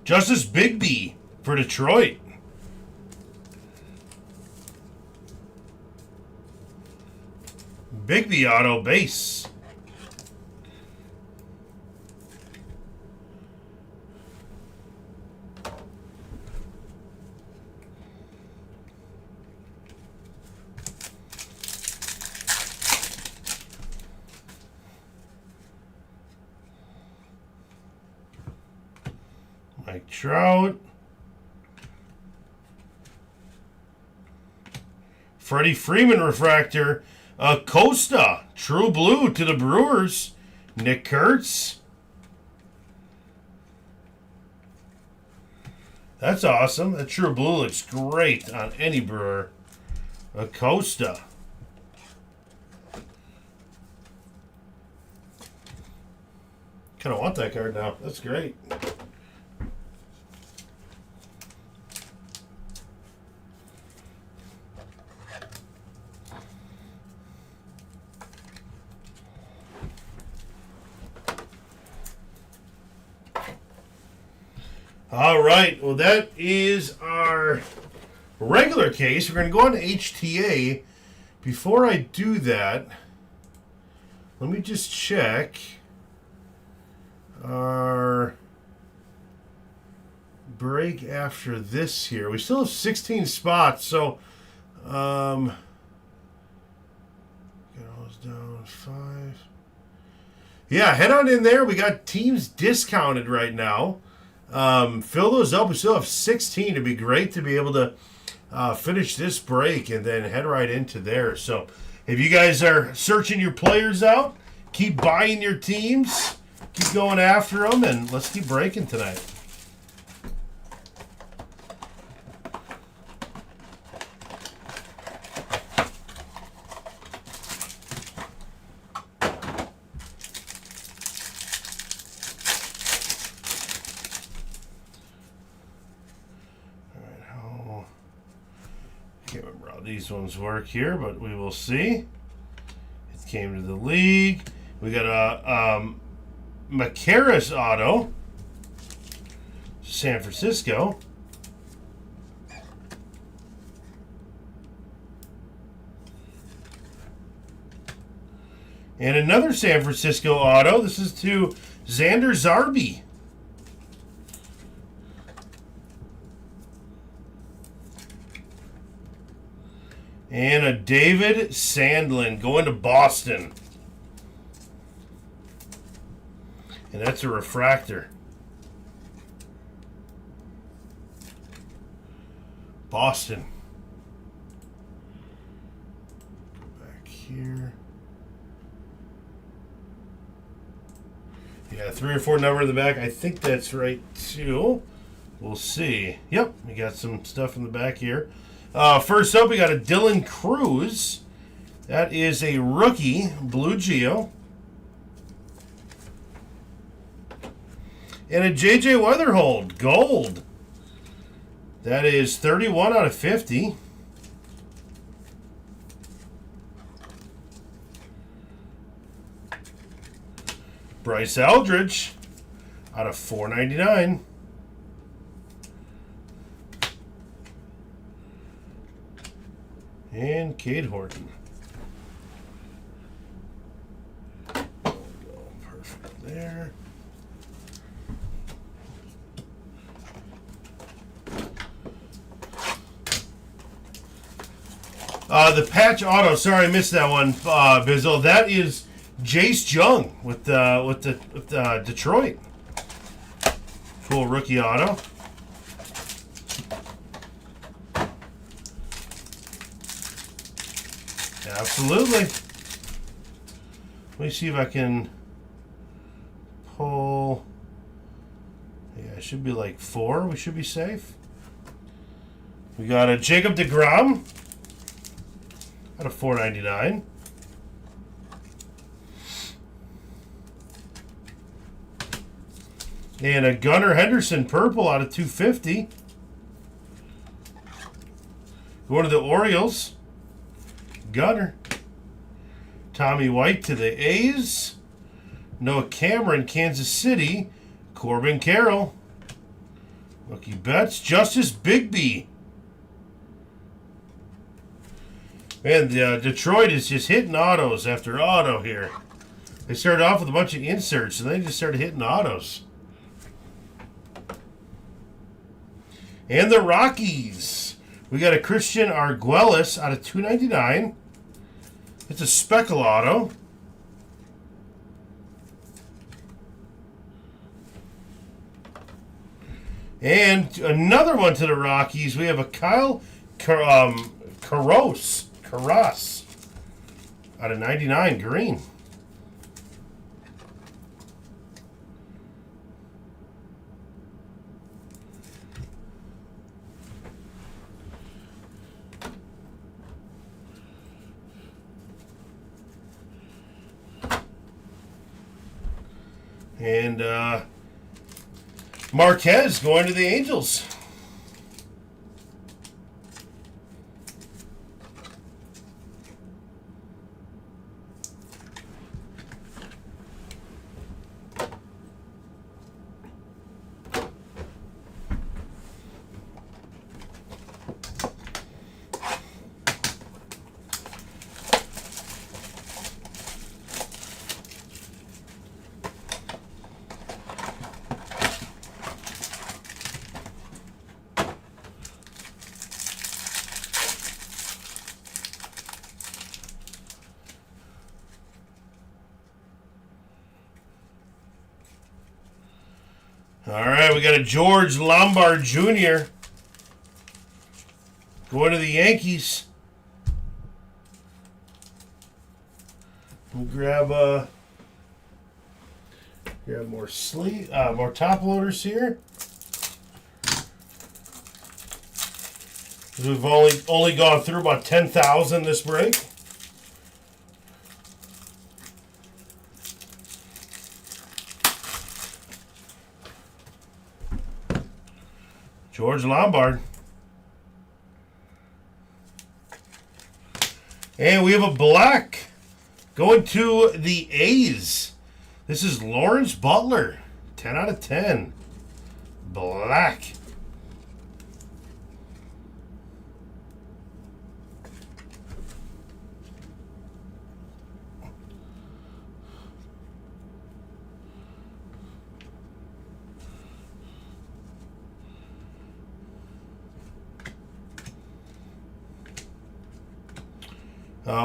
Justice Bigby for Detroit. Bigby auto base. Trout. Freddie Freeman refractor. Costa, True Blue to the Brewers. Nick Kurtz. That's awesome. That True Blue looks great on any Brewer. Costa. Kind of want that card now. That's great. All right. Well, that is our regular case. We're going to go on to HTA. Before I do that, let me just check our break after this here. We still have 16 spots, so goes down 5. Yeah, head on in there. We got teams discounted right now. Fill those up. We still have 16. It'd be great to be able to finish this break and then head right into there. So if you guys are searching your players out, keep buying your teams. Keep going after them, and let's keep breaking tonight. Can't remember how these ones work here, but we will see. It came to the league. We got a Macaris auto, San Francisco. And another San Francisco auto. This is to Xander Zarby. And a David Sandlin going to Boston. And that's a refractor. Boston. Back here. Yeah, 3 or 4 number in the back. I think that's right too. We'll see. Yep, we got some stuff in the back here. First up, we got a Dylan Cruz. That is a rookie, Blue Geo. And a J.J. Weatherhold, gold. That is 31 out of 50. Bryce Eldridge out of 499. And Cade Horton. Perfect there. The patch auto. Sorry, I missed that one, Bizzle. That is Jace Jung with Detroit. Cool rookie auto. Absolutely. Let me see if I can pull. Yeah, it should be like 4. We should be safe. We got a Jacob deGrom out of 499. And a Gunnar Henderson purple out of 250. Going to the Orioles. Gunner. Tommy White to the A's. Noah Cameron, Kansas City. Corbin Carroll. Mookie Betts. Justice Bigby. Man, Detroit is just hitting autos after auto here. They started off with a bunch of inserts, and they just started hitting autos. And the Rockies. We got a Christian Arguelles out of 299. It's a speckle auto. And another one to the Rockies. We have a Kyle Carros out of 99 green. And Marquez going to the Angels. All right, we got a George Lombard Jr. going to the Yankees. We'll grab more more top loaders here. We've only gone through about 10,000 this break. George Lombard. And we have a black going to the A's. This is Lawrence Butler. 10 out of 10. Black.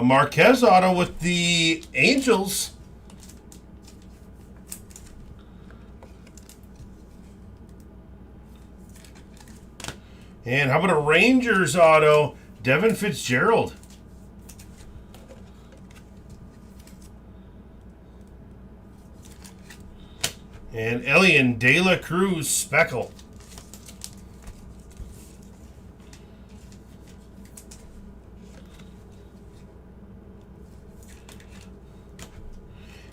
Marquez auto with the Angels. And how about a Rangers auto, Devin Fitzgerald. And Elian De La Cruz Speckle.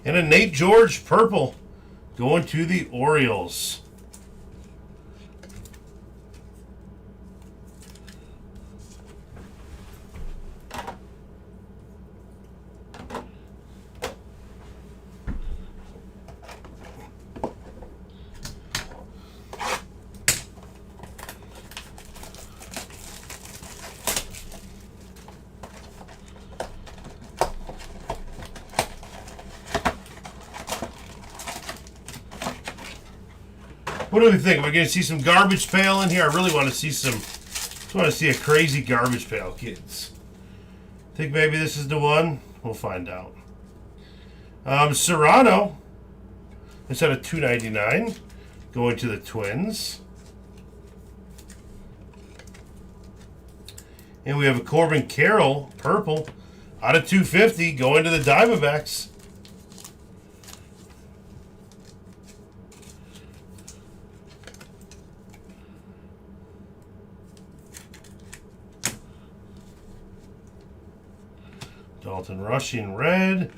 And a Nate George purple going to the Orioles. What do we think? Am I going to see some garbage pail in here? I really want to see some. Just want to see a crazy garbage pail, kids. Think maybe this is the one? We'll find out. Serrano. Instead of $2.99, going to the Twins. And we have a Corbin Carroll purple out of 250 going to the Diamondbacks. Dalton Rushing red.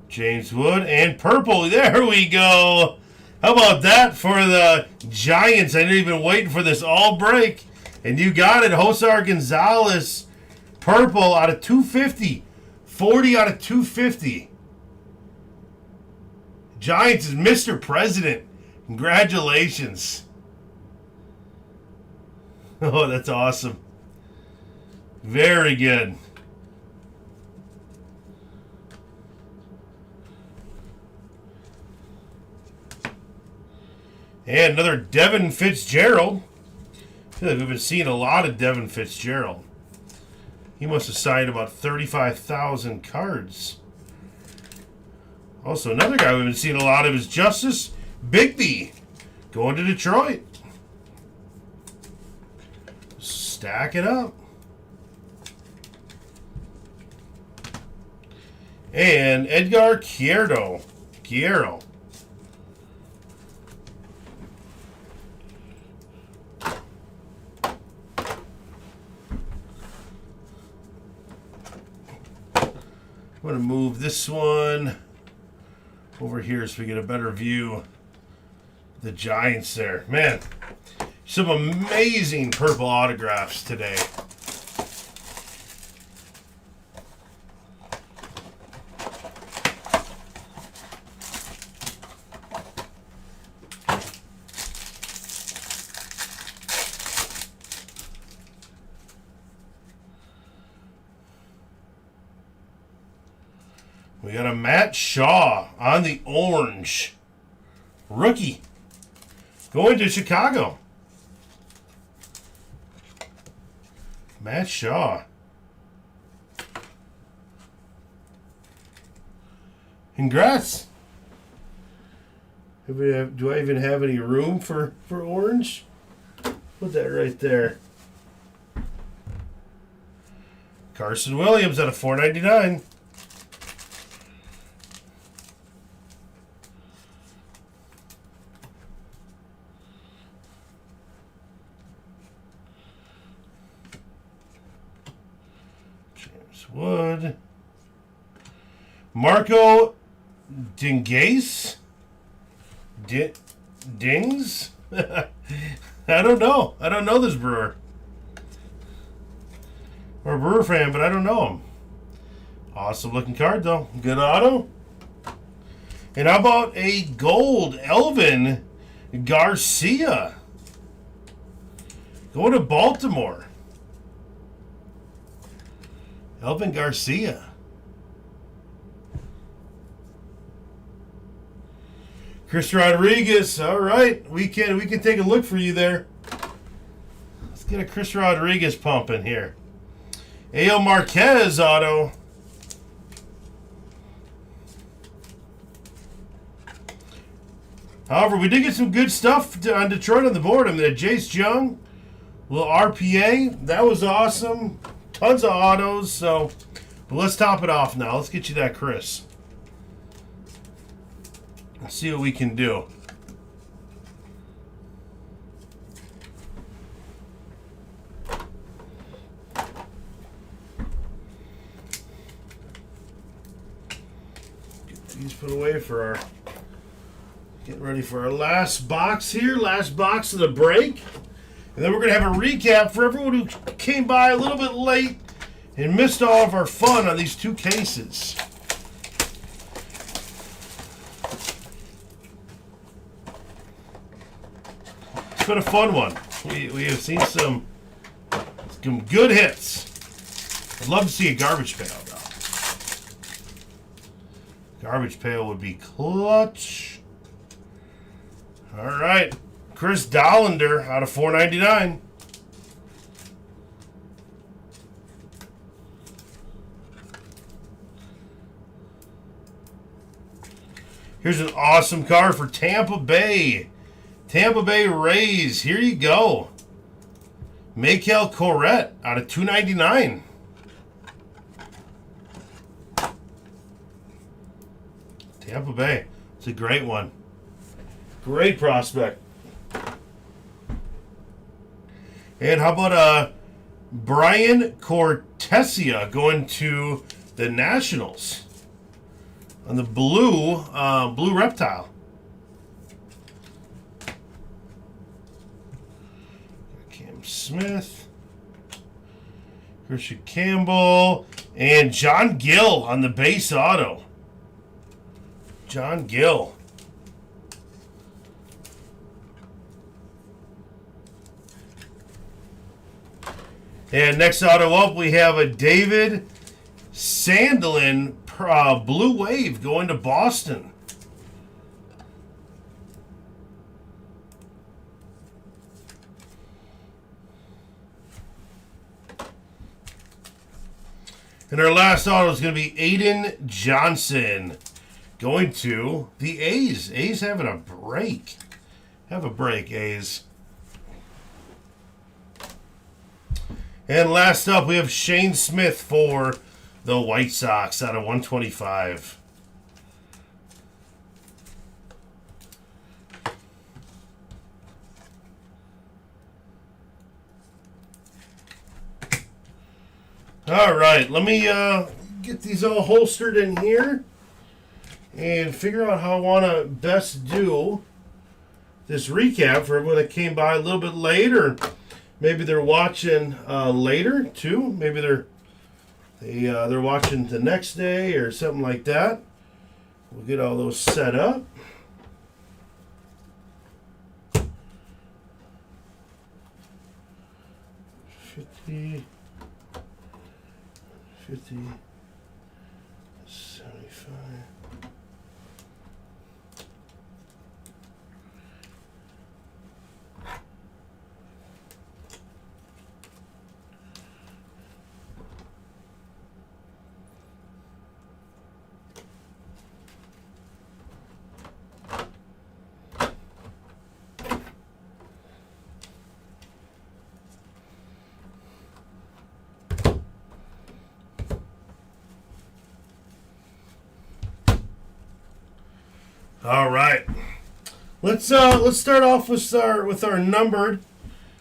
James Wood and purple. There we go. How about that for the Giants? I didn't even wait for this all break. And you got it. Josar Gonzalez purple out of 250. 40 out of 250. Giants is Mr. President. Congratulations. Oh, that's awesome. Very good. And another Devin Fitzgerald. I feel like we've been seeing a lot of Devin Fitzgerald. He must have signed about 35,000 cards. Also, another guy we've been seeing a lot of is Justice Bigby, going to Detroit. Stack it up. And Edgar Quiero. I'm going to move this one over here so we get a better view of the Giants there. Man, some amazing purple autographs today. We got a Matt Shaw on the orange. Rookie. Going to Chicago. Matt Shaw. Congrats. Do I even have any room for orange? Put that right there. Carson Williams at a $4.99. Wood. Marco Dingase? Dings? I don't know. I don't know this brewer. We're a Brewer fan, but I don't know him. Awesome looking card, though. Good auto. And how about a gold Elvin Garcia? Going to Baltimore. Elvin Garcia. Chris Rodriguez. All right, we can take a look for you there. Let's get a Chris Rodriguez pump in here. A.O. Marquez auto. However, we did get some good stuff on Detroit on the board. I mean, Jace Jung, little RPA. That was awesome. Tons of autos, so but let's top it off now. Let's get you that Chris. Let's see what we can do. Get these put away for our getting ready for our last box here, last box of the break. And then we're going to have a recap for everyone who came by a little bit late and missed all of our fun on these two cases. It's been a fun one. We have seen some good hits. I'd love to see a garbage pail, though. Garbage pail would be clutch. All right. Chris Dollander out of $4.99. Here's an awesome card for Tampa Bay. Tampa Bay Rays. Here you go. Maikel Corrette out of $2.99. Tampa Bay. It's a great one. Great prospect. And how about Brian Cortesia going to the Nationals on the blue reptile. Cam Smith, Christian Campbell, and John Gill on the base auto. John Gill. And next auto up, we have a David Sandelin Blue Wave going to Boston. And our last auto is going to be Aiden Johnson going to the A's. A's having a break. Have a break, A's. And last up, we have Shane Smith for the White Sox out of 125. All right, let me get these all holstered in here and figure out how I want to best do this recap for everyone that came by a little bit late, or maybe they're watching later too. Maybe they're watching the next day or something like that. We'll get all those set up. $50, 75. All right, let's start off with our numbered.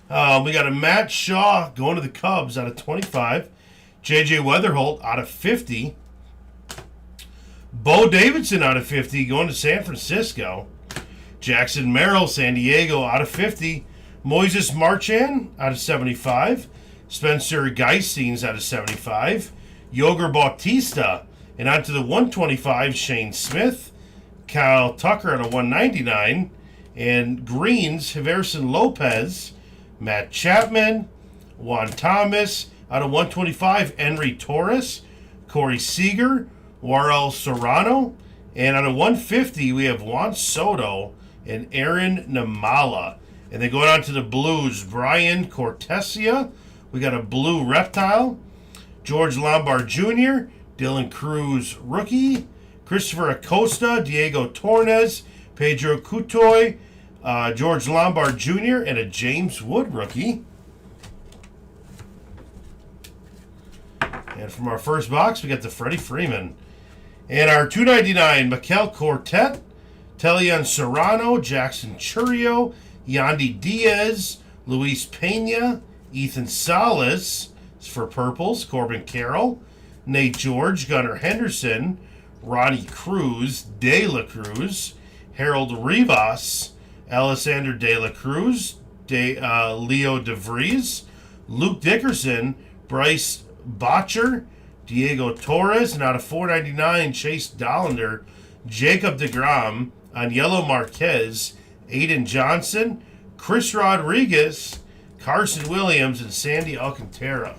We got a Matt Shaw going to the Cubs out of 25, J.J. Weatherholt out of 50, Bo Davidson out of 50 going to San Francisco, Jackson Merrill, San Diego out of 50, Moises Marchand out of 75, Spencer Geistings out of 75, Yoger Bautista, and onto the 125, Shane Smith, Kyle Tucker at a 199, and Greens, Hiverson Lopez, Matt Chapman, Juan Thomas out of 125, Henry Torres, Corey Seager, Warel Serrano, and out of 150 we have Juan Soto and Aaron Namala. And then going on to the Blues, Brian Cortesia, we got a blue reptile, George Lombard Jr., Dylan Cruz rookie, Christopher Acosta, Diego Torres, Pedro Cutoy, George Lombard Jr., and a James Wood rookie. And from our first box, we got the Freddie Freeman. And our 299, Mikel Quartet, Telian Serrano, Jackson Churio, Yandy Diaz, Luis Pena, Ethan Salas for purples, Corbin Carroll, Nate George, Gunnar Henderson, Ronnie Cruz, De La Cruz, Harold Rivas, Alexander De La Cruz, Leo DeVries, Luke Dickerson, Bryce Botcher, Diego Torres, and out of 499, Chase Dollander, Jacob deGrom, Aniello Marquez, Aiden Johnson, Chris Rodriguez, Carson Williams, and Sandy Alcantara.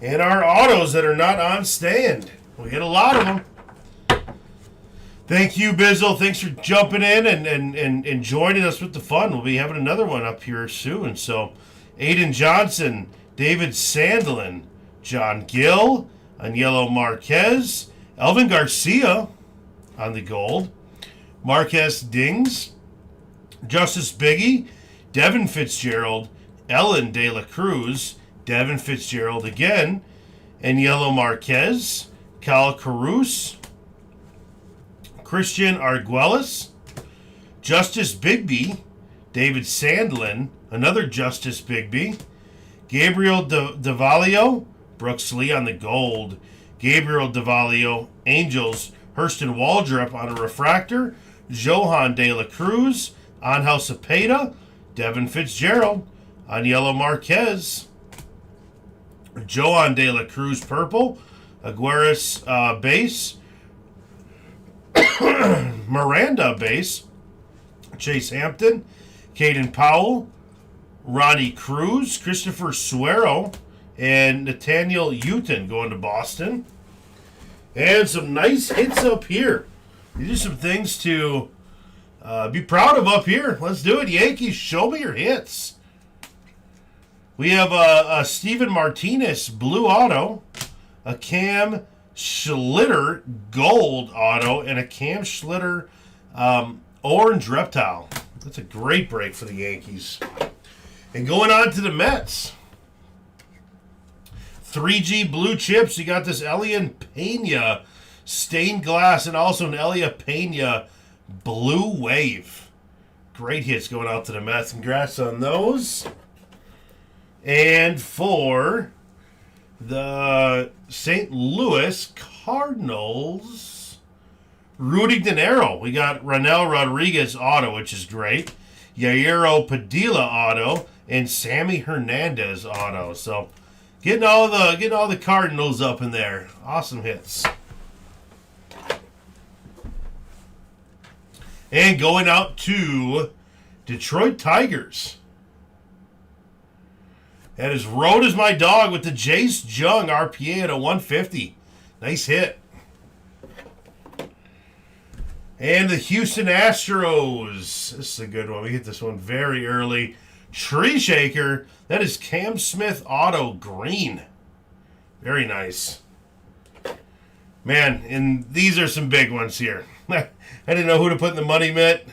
And our autos that are not on stand. We get a lot of them. Thank you, Bizzle. Thanks for jumping in and joining us with the fun. We'll be having another one up here soon. So, Aiden Johnson, David Sandlin, John Gill, Aniello Marquez, Elvin Garcia on the gold, Marquez Dings, Justice Biggie, Devin Fitzgerald, Ellen De La Cruz, Devin Fitzgerald again, Aniello Marquez, Kyle Caruso, Christian Arguelles, Justice Bigby, David Sandlin, another Justice Bigby, Gabriel Davalio, Brooks Lee on the gold, Gabriel Davalio, Angels, Hurston Waldrop on a refractor, Johan De La Cruz, Angel Cepeda, Devin Fitzgerald, Aniello Marquez, Johan De La Cruz purple, Aguirre base, Miranda base, Chase Hampton, Caden Powell, Ronnie Cruz, Christopher Suero, and Nathaniel Houghton going to Boston. And some nice hits up here. These are some things to be proud of up here. Let's do it, Yankees. Show me your hits. We have a Steven Martinez blue auto, a Cam Schlitter gold auto, and a Cam Schlitter orange reptile. That's a great break for the Yankees. And going on to the Mets. 3G blue chips. You got this Elian Pena stained glass and also an Elia Pena blue wave. Great hits going out to the Mets. Congrats on those. And for the St. Louis Cardinals, Rudy Dinero. We got Ronel Rodriguez auto, which is great. Yairo Padilla auto and Sammy Hernandez auto. So getting all the Cardinals up in there. Awesome hits. And going out to Detroit Tigers. That is Road is My Dog with the Jace Jung RPA at a 150. Nice hit. And the Houston Astros. This is a good one. We hit this one very early. Tree Shaker. That is Cam Smith Auto Green. Very nice. Man, and these are some big ones here. I didn't know who to put in the money mitt.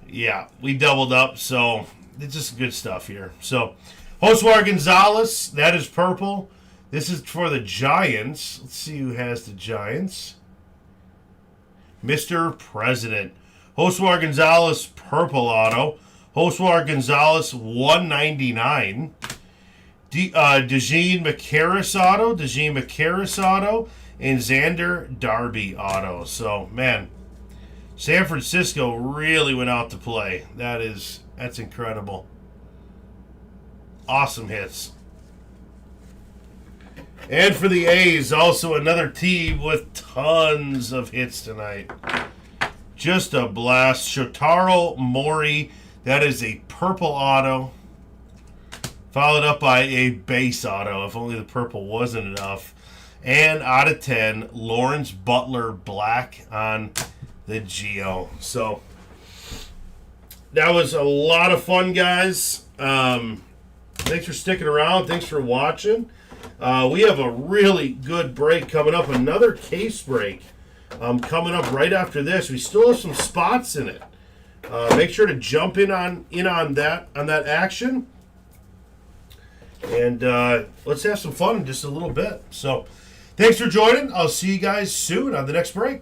Yeah, we doubled up, so it's just good stuff here. So, Joswar Gonzalez, that is purple. This is for the Giants. Let's see who has the Giants. Mr. President. Joswar Gonzalez, purple auto. Joswar Gonzalez, 199. Dejean McCarris auto. And Xander Darby auto. So, man, San Francisco really went out to play. That's incredible. Awesome hits. And for the A's, also another team with tons of hits tonight. Just a blast. Shotaro Mori, that is a purple auto. Followed up by a base auto, if only the purple wasn't enough. And out of 10, Lawrence Butler black on the Geo. So that was a lot of fun, guys. Thanks for sticking around. Thanks for watching. We have a really good break coming up. Another case break coming up right after this. We still have some spots in it. Make sure to jump in on that action. And let's have some fun in just a little bit. So thanks for joining. I'll see you guys soon on the next break.